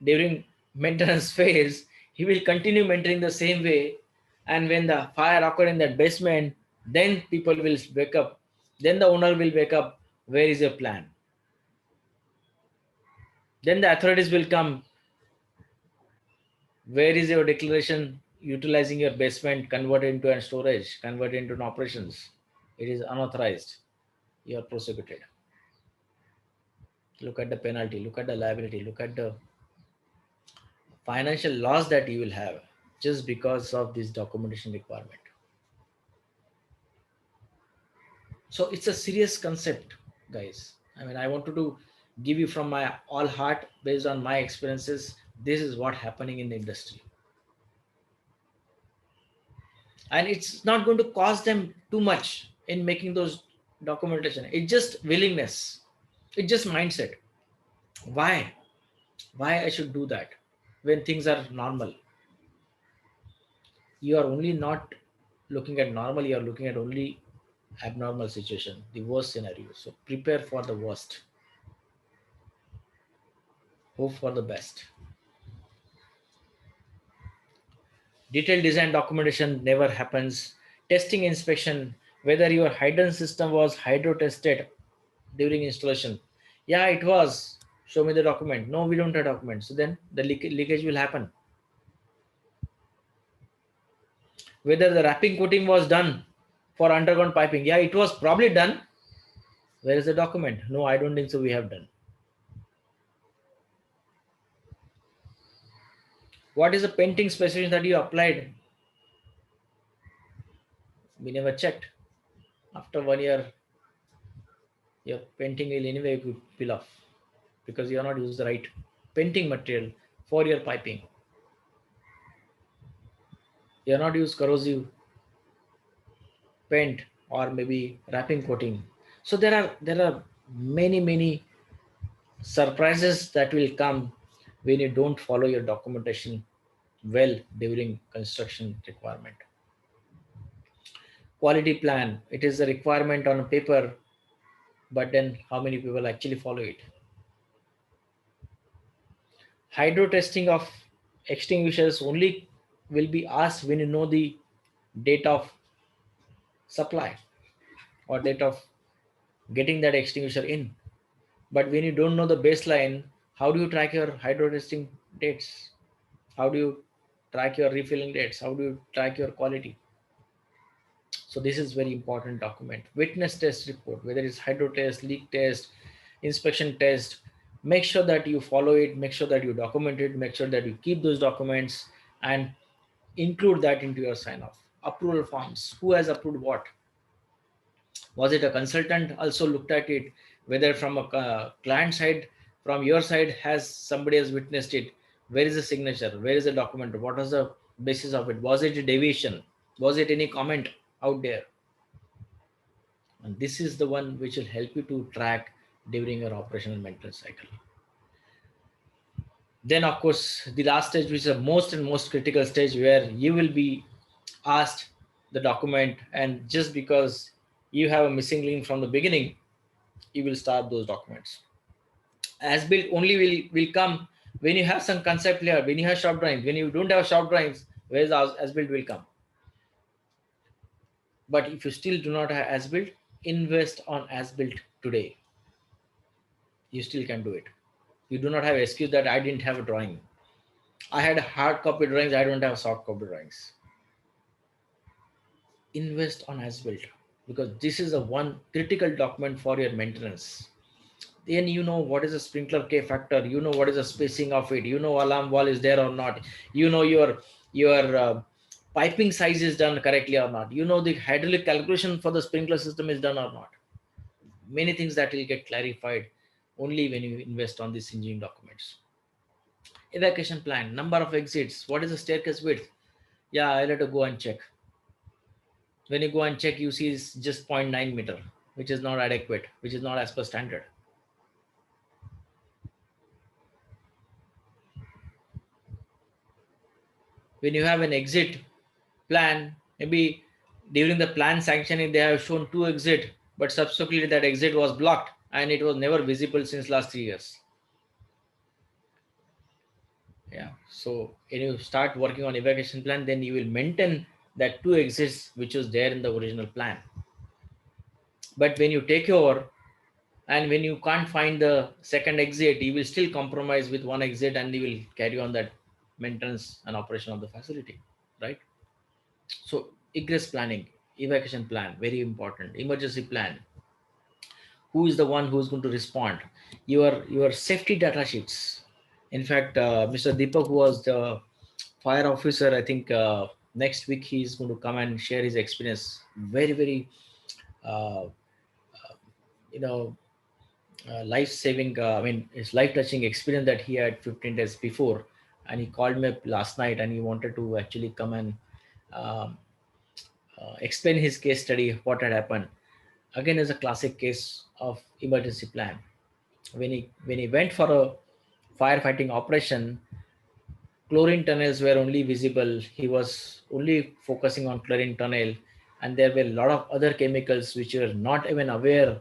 during maintenance phase, he will continue maintaining the same way. And when the fire occurred in that basement, then people will wake up, then the owner will wake up, where is your plan? Then the authorities will come, where is your declaration utilizing your basement converted into a storage, converted into an operations? It is unauthorized. You are prosecuted. Look at the penalty, look at the liability, look at the financial loss that you will have just because of this documentation requirement. So it's a serious concept, guys. I mean, I wanted to give you from my all heart based on my experiences. This is what happening in the industry. And it's not going to cost them too much in making those documentation. It's just willingness. It's just mindset. Why? Why I should do that when things are normal? You are only not looking at normal, you are looking at only abnormal situation, the worst scenario. So prepare for the worst, hope for the best. Detailed design documentation never happens. Testing inspection, whether your hydrogen system was hydro tested during installation. Yeah, it was. Show me the document. No, we don't have document. So then the leakage will happen. Whether the wrapping coating was done for underground piping. Yeah, it was probably done. Where is the document? No, I don't think so. We have done. What is the painting specification that you applied? We never checked. After 1 year, your painting will anyway peel off because you are not used the right painting material for your piping. You are not used corrosive paint or maybe wrapping coating. So there are many surprises that will come when you don't follow your documentation well during construction requirement. Quality plan, it is a requirement on a paper, but then how many people actually follow it? Hydro testing of extinguishers only will be asked when you know the date of supply or date of getting that extinguisher in. But when you don't know the baseline, how do you track your hydro testing dates? How do you track your refilling dates? How do you track your quality? So this is very important document. Witness test report, whether it's hydro test, leak test, inspection test, make sure that you follow it, make sure that you document it, make sure that you keep those documents and include that into your sign off. Approval forms, who has approved what? Was it a consultant also looked at it? Whether from a client side, from your side, has somebody has witnessed it? Where is the signature? Where is the document? What was the basis of it? Was it a deviation? Was it any comment out there? And this is the one which will help you to track during your operational maintenance cycle. Then, of course, the last stage, which is the most and most critical stage, where you will be asked the document, and just because you have a missing link from the beginning, you will start those documents. As built only will come when you have some concept clear, when you have shop drawings. When you don't have shop drawings, where is as built will come? But if you still do not have as built, invest on as built today. You still can do it. You do not have excuse that I didn't have a drawing. I had hard copy drawings, I don't have soft copy drawings. Invest on as built because this is a one critical document for your maintenance. Then you know what is a sprinkler K factor, you know what is the spacing of it, you know alarm wall is there or not, you know your piping size is done correctly or not, you know the hydraulic calculation for the sprinkler system is done or not. Many things that will get clarified only when you invest on these engineering documents. Evacuation plan, number of exits, what is the staircase width? Yeah, I'll have to go and check. When you go and check, you see it's just zero point 0.9 meter, which is not adequate, which is not as per standard. When you have an exit plan, maybe during the plan sanctioning they have shown two exit, but subsequently that exit was blocked and it was never visible since last 3 years. Yeah, so when you start working on evacuation plan, then you will maintain that two exits which was there in the original plan. But when you take over and when you can't find the second exit, you will still compromise with one exit and you will carry on that maintenance and operation of the facility, right? So egress planning, evacuation plan, very important. Emergency plan, who is the one who is going to respond? Your safety data sheets. In fact, Mr. Deepak, who was the fire officer, I think next week he is going to come and share his experience. Very uh, you know life saving, I mean, his life touching experience that he had 15 days before. And he called me up last night and he wanted to actually come and um, explain his case study, what had happened. Again, is a classic case of emergency plan. When he went for a firefighting operation, chlorine tunnels were only visible. He was only focusing on chlorine tunnel, and there were a lot of other chemicals which were not even aware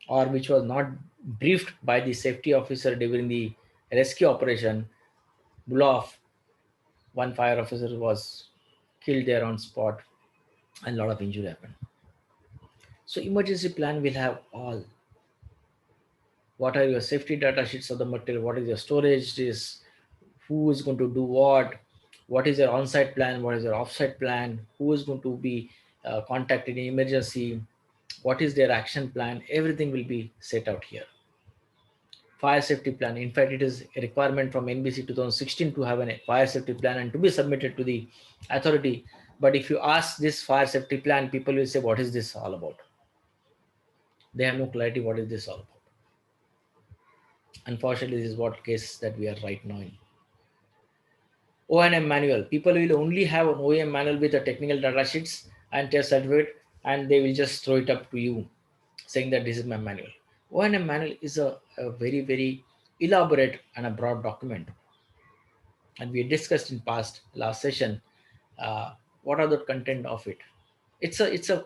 or which was not briefed by the safety officer during the rescue operation. Blow off, one fire officer was killed there on spot, and a lot of injury happened. So emergency plan will have all. What are your safety data sheets of the material? What is your storage? Is who is going to do what is your on-site plan, what is your off-site plan, who is going to be contacted in emergency, what is their action plan, everything will be set out here. Fire safety plan, in fact it is a requirement from NBC 2016 to have a fire safety plan and to be submitted to the authority. But if you ask this fire safety plan, people will say what is this all about. They have no clarity what is this all about. Unfortunately, this is what case that we are right now in. O&M manual. People will only have an OEM manual with the technical data sheets and test certificate, and they will just throw it up to you, saying that this is my manual. O&M manual is a very, very elaborate and a broad document, and we discussed in past last session uh, what are the content of it. It's a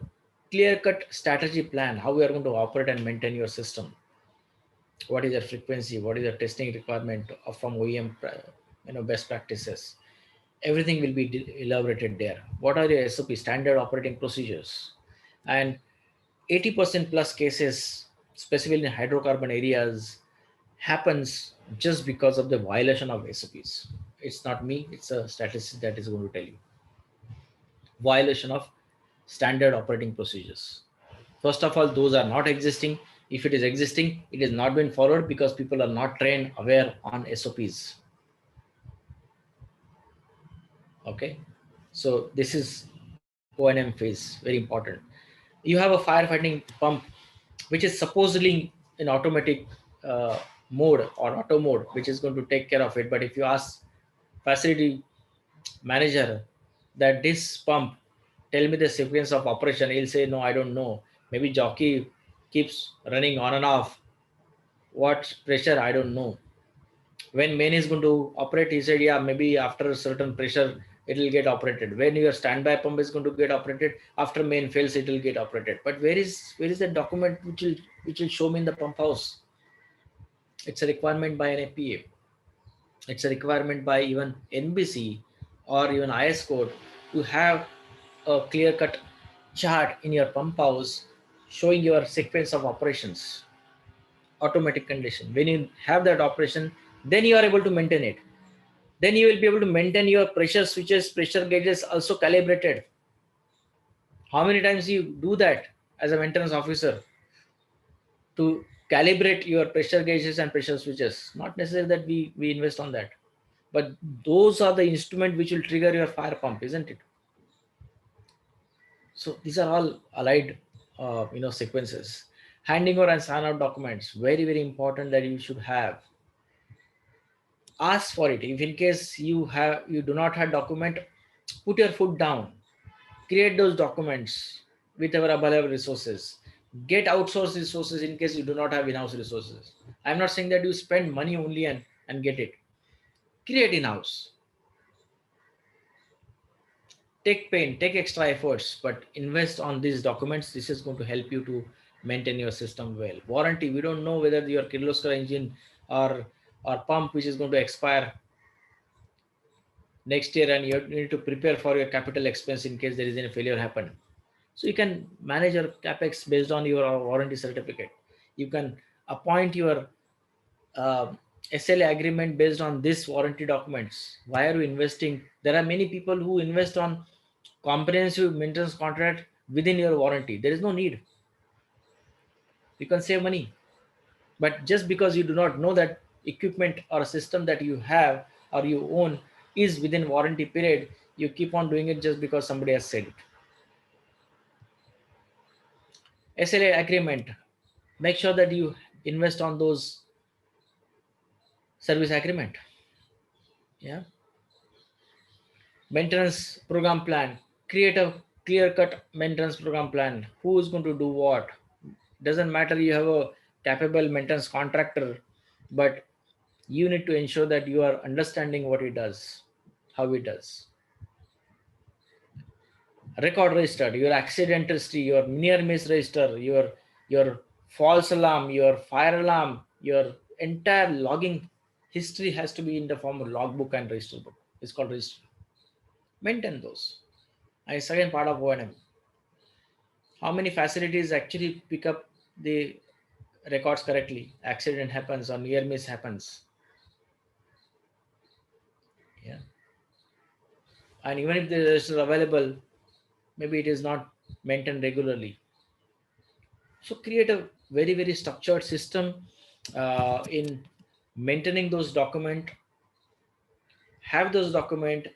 clear cut strategy plan how we are going to operate and maintain your system. What is your frequency? What is your testing requirement from OEM? Best practices, everything will be elaborated there. What are your SOP, standard operating procedures? And 80% plus cases, specifically in hydrocarbon areas, happens just because of the violation of SOPs. It's not me, it's a statistic that is going to tell you. Violation of standard operating procedures. First of all, those are not existing. If it is existing, it is not been followed because people are not trained, aware on SOPs. Okay, so this is O&M phase, very important. You have a firefighting pump which is supposedly in automatic uh, mode or auto mode, which is going to take care of it. But if you ask facility manager that this pump, tell me the sequence of operation, he'll say no, I don't know. Maybe jockey keeps running on and off. What pressure, I don't know. When main is going to operate, he said yeah, maybe after a certain pressure it will get operated. When your standby pump is going to get operated, after main fails it will get operated. But where is the document which will show me in the pump house? It's a requirement by an APA. It's a requirement by even NBC or even IS code to have a clear cut chart in your pump house showing your sequence of operations, automatic condition. When you have that operation, then you are able to maintain it. Then you will be able to maintain your pressure switches, pressure gauges also calibrated. How many times you do that as a maintenance officer to calibrate your pressure gauges and pressure switches? Not necessary that we invest on that, but those are the instrument which will trigger your fire pump, isn't it? So these are all allied, sequences. Handing over and sign out documents, very very important that you should have. Ask for it. If in case you do not have document, put your foot down, create those documents with our available resources. Get outsourced resources in case you do not have in-house resources. I'm not saying that you spend money only and get it. Create in-house. Take pain, take extra efforts, but invest on these documents. This is going to help you to maintain your system well. Warranty, we don't know whether your Kirloskar engine or or pump which is going to expire next year, and you need to prepare for your capital expense in case there is any failure happen. So you can manage your capex based on your warranty certificate. You can appoint your uh, SLA agreement based on this warranty documents. Why are you investing? There are many people who invest on comprehensive maintenance contract within your warranty. There is no need. You can save money. But just because you do not know that equipment or a system that you have or you own is within warranty period, you keep on doing it just because somebody has said it. SLA agreement. Make sure that you invest on those service agreement. Yeah. Maintenance program plan. Create a clear cut maintenance program plan. Who is going to do what? Doesn't matter you have a capable maintenance contractor, but you need to ensure that you are understanding what it does, how it does. Record register, your accident history, your near miss register, your false alarm, your fire alarm, your entire logging history has to be in the form of logbook and register book. It's called register. Maintain those. And it's again part of O&M. How many facilities actually pick up the records correctly? Accident happens or near miss happens. Yeah. And even if the register is available, maybe it is not maintained regularly. So create a very very structured system in maintaining those document. Have those document.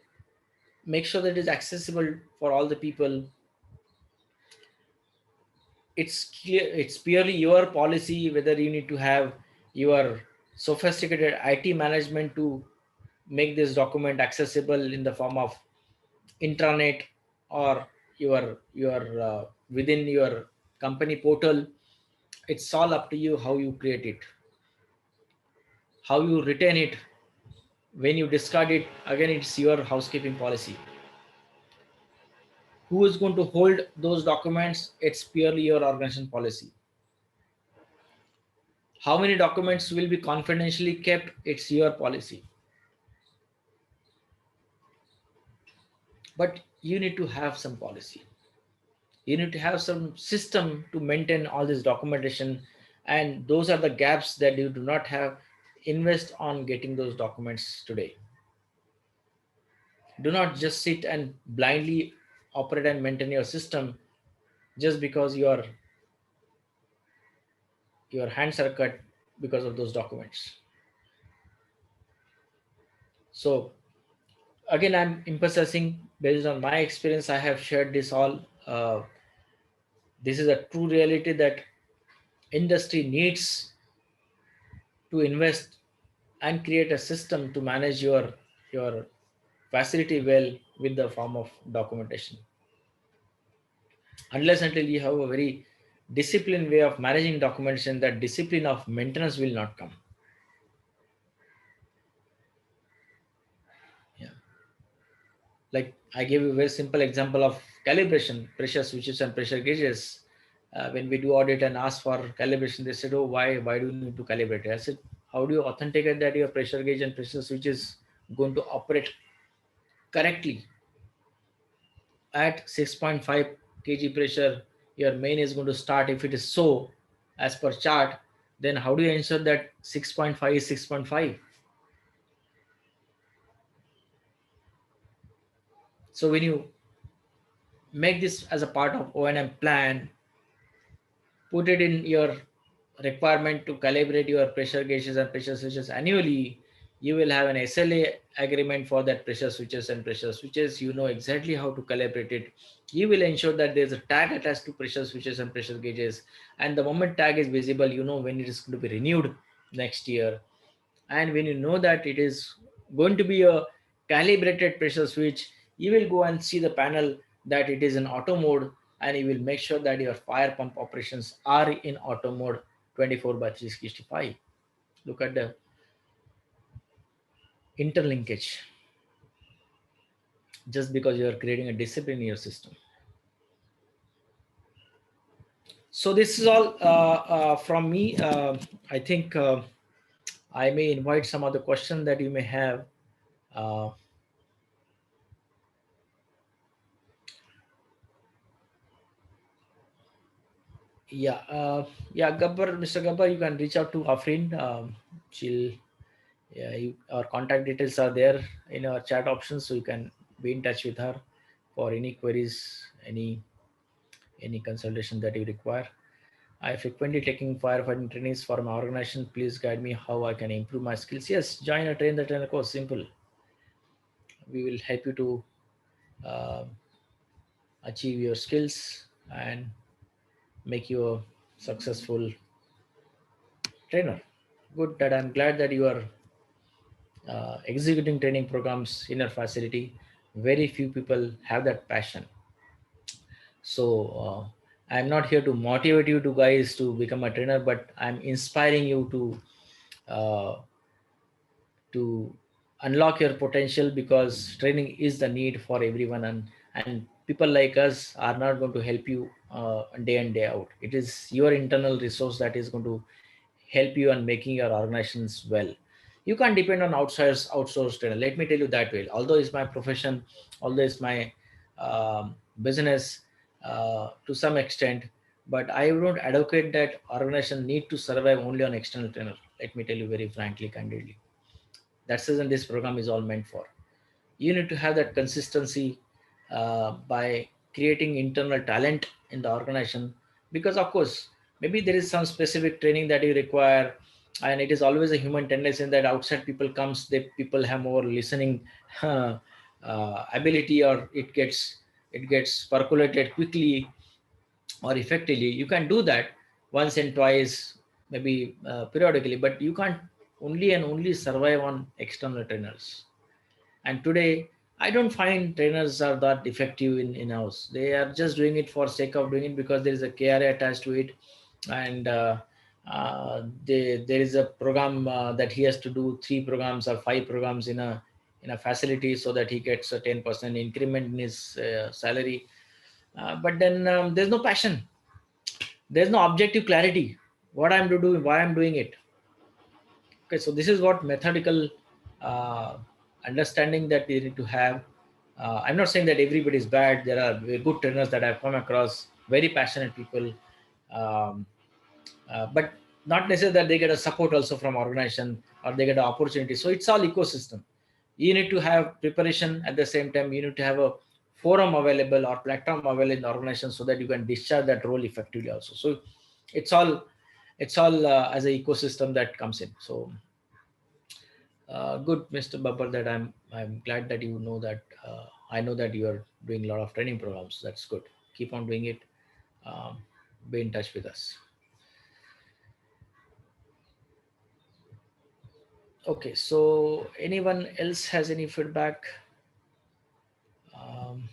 Make sure that it is accessible for all the people. It's clear. It's purely your policy whether you need to have your sophisticated IT management to make this document accessible in the form of intranet or your within your company portal. It's all up to you how you create it, how you retain it. When you discard it, again it's your housekeeping policy. Who is going to hold those documents? It's purely your organization policy. How many documents will be confidentially kept? It's your policy. But you need to have some policy. You need to have some system to maintain all this documentation, and those are the gaps that you do not have. Invest on getting those documents today. Do not just sit and blindly operate and maintain your system just because your hands are cut because of those documents. So again, I'm emphasizing based on my experience. I have shared this all. This is a true reality that industry needs to invest and create a system to manage your facility well with the form of documentation. Unless until you have a very disciplined way of managing documentation, that discipline of maintenance will not come. Yeah. Like I gave you a very simple example of calibration, pressure switches and pressure gauges. When we do audit and ask for calibration, they said, "Oh, why do you need to calibrate it?" I said, "How do you authenticate that your pressure gauge and pressure switch is going to operate correctly at 6.5 kg pressure? Your main is going to start if it is so as per chart. Then how do you ensure that 6.5 is 6.5?" So when you make this as a part of O&M plan, put it in your requirement to calibrate your pressure gauges and pressure switches annually. You will have an SLA agreement for that pressure switches and pressure switches. You know exactly how to calibrate it. You will ensure that there's a tag attached to pressure switches and pressure gauges, and the moment tag is visible, you know when it is going to be renewed next year. And when you know that it is going to be a calibrated pressure switch, you will go and see the panel that it is in auto mode, and you will make sure that your fire pump operations are in auto mode 24 by 365. Look at the interlinkage, just because you are creating a discipline in your system. So this is all from me. I think I may invite some other question that you may have. uh, Yeah, yeah, Gabbar, Mr. Gabbar, you can reach out to Afrin. She'll, yeah, our contact details are there in our chat options, so you can be in touch with her for any queries, any consultation that you require. I frequently taking firefighting trainings for my organization. Please guide me how I can improve my skills. Yes, join a train the trainer course. Simple. We will help you to uh, achieve your skills and make you a successful trainer. Good. That I'm glad that you are executing training programs in our facility. Very few people have that passion. So I'm not here to motivate you to guys to become a trainer, but I'm inspiring you uh, to unlock your potential, because training is the need for everyone, and people like us are not going to help you day in day out. It is your internal resource that is going to help you on making your organizations well. You can't depend on outsourced trainer, let me tell you that way. Although it's my profession, although it's my um, business to some extent, but I don't advocate that organization need to survive only on external trainer. Let me tell you very frankly, candidly, that's what this program is all meant for. You need to have that consistency by creating internal talent in the organization, because of course maybe there is some specific training that you require, and it is always a human tendency that outside people comes, they people have more listening ability, or it gets percolated quickly or effectively. You can do that once and twice, maybe periodically, but you can't only and only survive on external trainers. And today, I don't find trainers are that effective in house. They are just doing it for sake of doing it, because there is a KRA attached to it, and there is a program that he has to do 3 programs or 5 programs in a facility, so that he gets a 10% increment in his salary. But then there's no passion, there's no objective clarity. What I'm to do, why I'm doing it. Okay, so this is what methodical uh, understanding that we need to have. I'm not saying that everybody is bad. There are very good trainers that I've come across, very passionate people, um, but not necessarily that they get a support also from organization, or they get an opportunity. So it's all ecosystem. You need to have preparation at the same time. You need to have a forum available or platform available in the organization, so that you can discharge that role effectively also. So it's all as a ecosystem that comes in. So good, Mr. Babbar, that I'm glad that you know that. I know that you are doing a lot of training programs. That's good. Keep on doing it. Um, be in touch with us. Okay, so anyone else has any feedback? Um,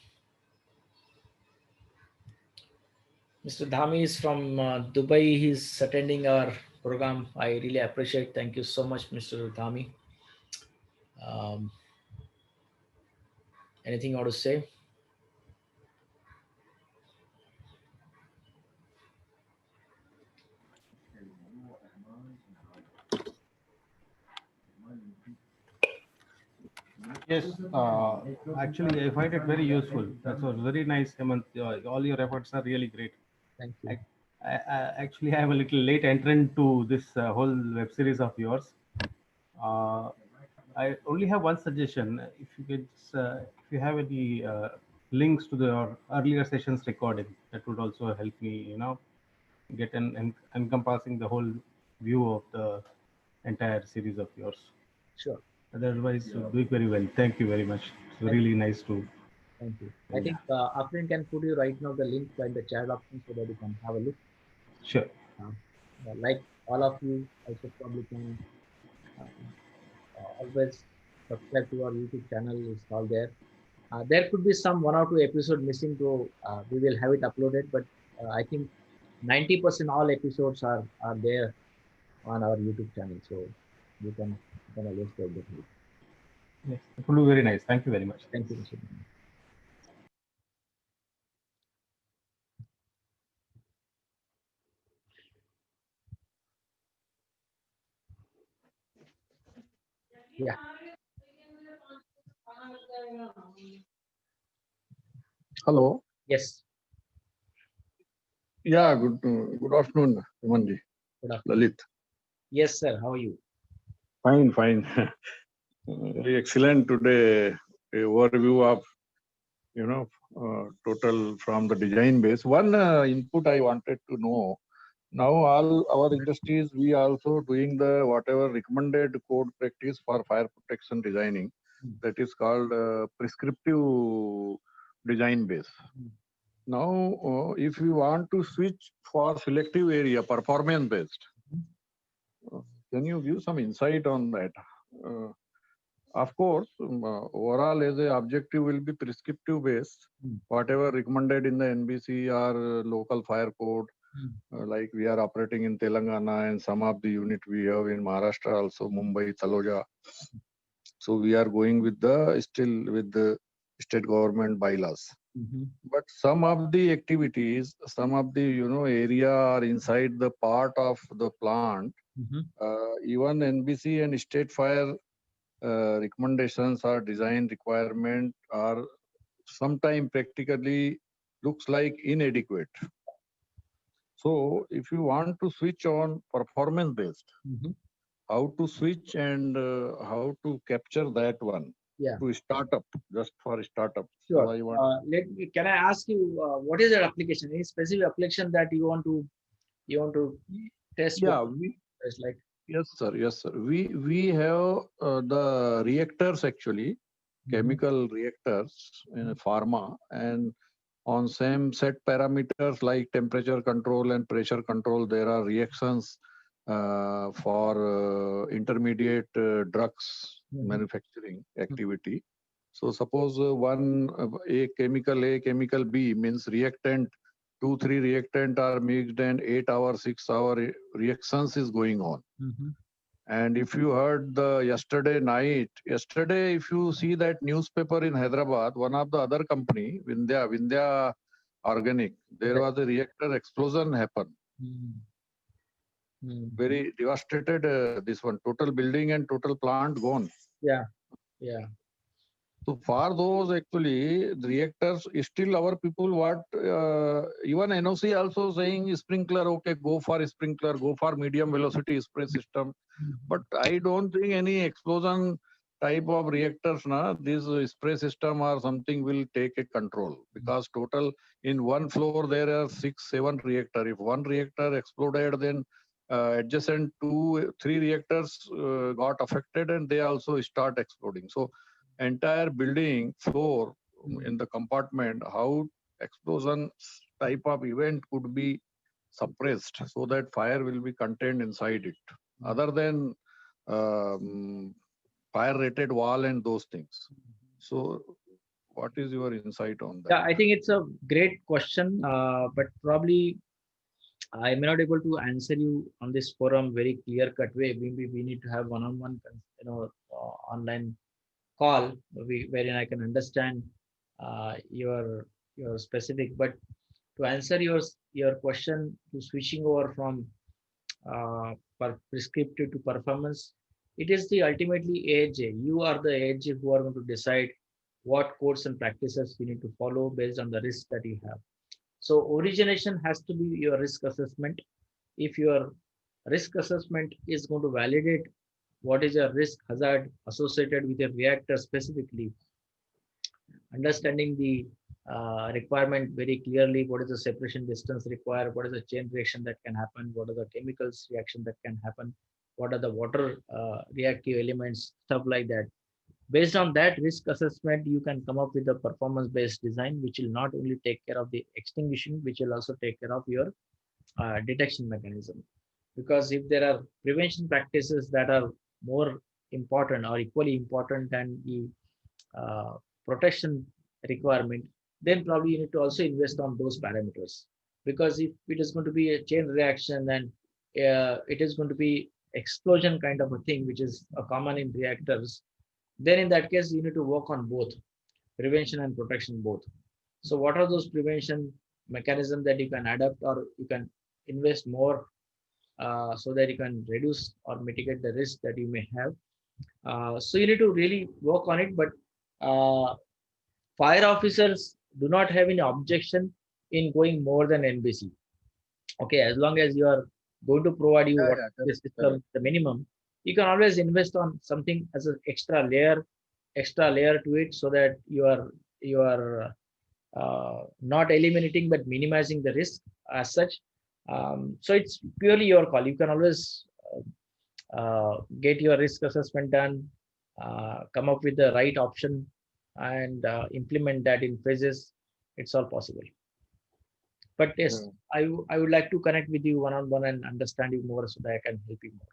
Mr. Dhami is from Dubai. He's attending our program. I really appreciate. Thank you so much, Mr. Dhami. Um, anything you want to say? Yes, actually, I find it very useful. That's a very nice, Hemant. All your efforts are really great. Thank you. Actually, I am a little late entrant to this whole web series of yours. Uh, I only have one suggestion. If you could, if you have any links to the earlier sessions recording, that would also help me, get an encompassing the whole view of the entire series of yours. Sure. Otherwise, you're doing very well. Thank you very much. It's Thank really nice to. Thank you. I Yeah, think Afrin can put you right now the link in the chat option, so that you can have a look. sure. Uh, like all of you, also probably can always subscribe to our YouTube channel. It's all there. There could be some 1 or 2 episode missing, so we will have it uploaded. But I think 90% all episodes are there on our YouTube channel, so you can always get the help. Yes, it will be very nice. Thank you very much. Thank you, Mr. Dhananjay. Yeah. Hello. Yes. Yeah, good afternoon, Himanji. Good afternoon. Lalit. Yes, sir. How are you? Fine, fine. Very excellent today. A overview of, total from the design base. One input I wanted to know. Now all our industries, we also doing the whatever recommended code practice for fire protection designing. Mm. That is called prescriptive design base. Mm. Now, if you want to switch for selective area, performance based, Mhm. can you give some insight on that? Of course, overall as a objective will be prescriptive based. Mm. Whatever recommended in the NBC or local fire code, Mm. like we are operating in Telangana and some of the unit we have in Maharashtra also, Mumbai, Taloja. So we are going with the still with the state government bylaws. Mhm. But some of the activities, some of the area are inside the part of the plant. Mhm. Even NBC and state fire recommendations or design requirement are sometimes practically looks like inadequate. So if you want to switch on performance based, Mhm. how to switch and how to capture that one Yeah, to startup, just for startup. So sure. I want. Let me. Can I ask you what is that application? Any specific application that you want to test with? Yeah, we It's like. yes sir, yes sir. We have the reactors actually, Mhm. chemical reactors in pharma, and on same set parameters like temperature control and pressure control, there are reactions for intermediate drugs Mhm. manufacturing activity. So suppose a chemical B means reactant, 2 3 reactant are mixed and 8 hour 6 hour reactions is going on. Mhm. And if you heard the yesterday, if you see that newspaper in Hyderabad, one of the other company, Vindhya Organic, there Right. was a reactor explosion happened. Mhm. Mhm. Very devastated. This one, total building and total plant gone. Yeah. Yeah. So for those actually the reactors, still our people what even NOC also saying sprinkler, okay, go for sprinkler, go for medium velocity spray system. But Mhm. I don't think any explosion type of reactors, this spray system or something will take a control, because total in one floor there are 6 7 reactor. If one reactor exploded, then adjacent 2 3 reactors got affected and they also start exploding. So entire building floor Mhm. in the compartment, how explosion type of event could be suppressed so that fire will be contained inside it, other than um, fire rated wall and those things. So what is your insight on that? Yeah, I think it's a great question, but probably I may not able to answer you on this forum very clear cut way. Maybe we need to have one-on-one, online call wherein I can understand your specific. But to answer your question, to switching over from prescriptive to performance, it is the ultimately age. You are the age who are going to decide what codes and practices you need to follow based on the risk that you have. So origination has to be your risk assessment. If your risk assessment is going to validate what is your risk hazard associated with a reactor specifically, understanding the requirement very clearly, what is the separation distance required, what is the chain reaction that can happen, what are the chemicals reaction that can happen, what are the water reactive elements, stuff like that. Based on that risk assessment, you can come up with a performance based design which will not only take care of the extinguishing, which will also take care of your detection mechanism. Because if there are prevention practices that are more important or equally important than the uh, protection requirement, then probably you need to also invest on those parameters. Because if it is going to be a chain reaction and it is going to be explosion kind of a thing, which is a common in reactors, then in that case you need to work on both prevention and protection both. So what are those prevention mechanisms that you can adapt or you can invest more so that you can reduce or mitigate the risk that you may have. So you need to really work on it, but uh, fire officers do not have any objection in going more than NBC. Okay, as long as you are going to provide you Yeah, what yeah, the correct, correct. system, the minimum, you can always invest on something as an extra layer to it, so that you are not eliminating but minimizing the risk as such. So it's purely your call. You can always get your risk assessment done, come up with the right option, and implement that in phases. It's all possible. But yes, Yeah, I would like to connect with you one on one and understand you more so that I can help you more.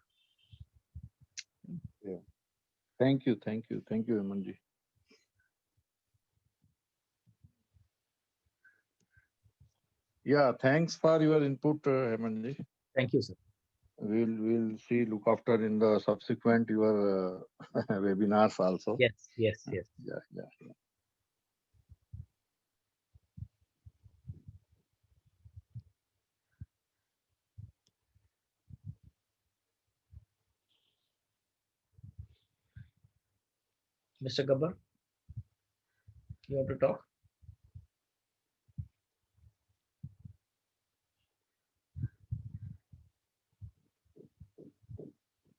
yeah. Thank you, thank you, thank you, Hemanji. Yeah, thanks for your input, Hemanji. Thank you, sir. We'll see, look after in the subsequent your webinars also. Yes, yes, yes. Yeah, yeah. Mr. Gabbar, you want to talk?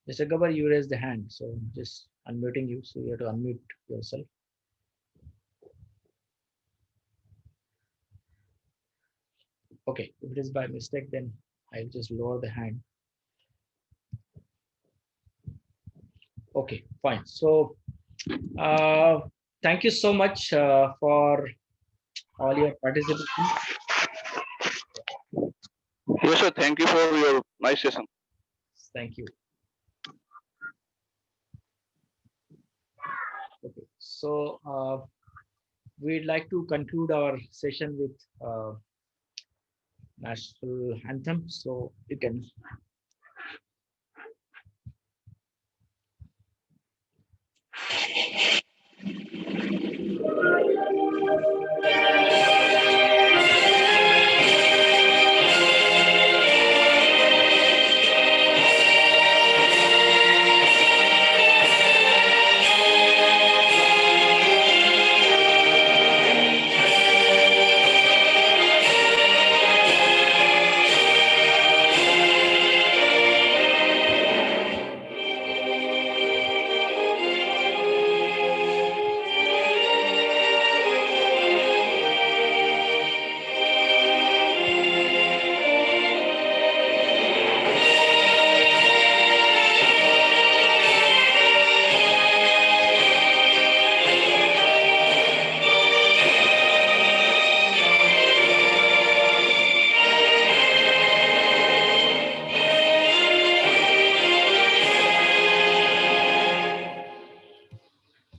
Mr. Gabbar, you raised the hand, so I'm just unmuting you. So you have to unmute yourself. Okay, if it is by mistake, then I'll just lower the hand. Okay, fine. So uh, thank you so much for all your participation. Yes, sir. Thank you for your nice session. Thank you. Okay, so we'd like to conclude our session with national anthem. So you can.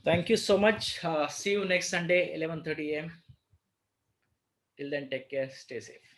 Thank you so much. See you next Sunday, 11:30 a.m. Till then, take care. Stay safe.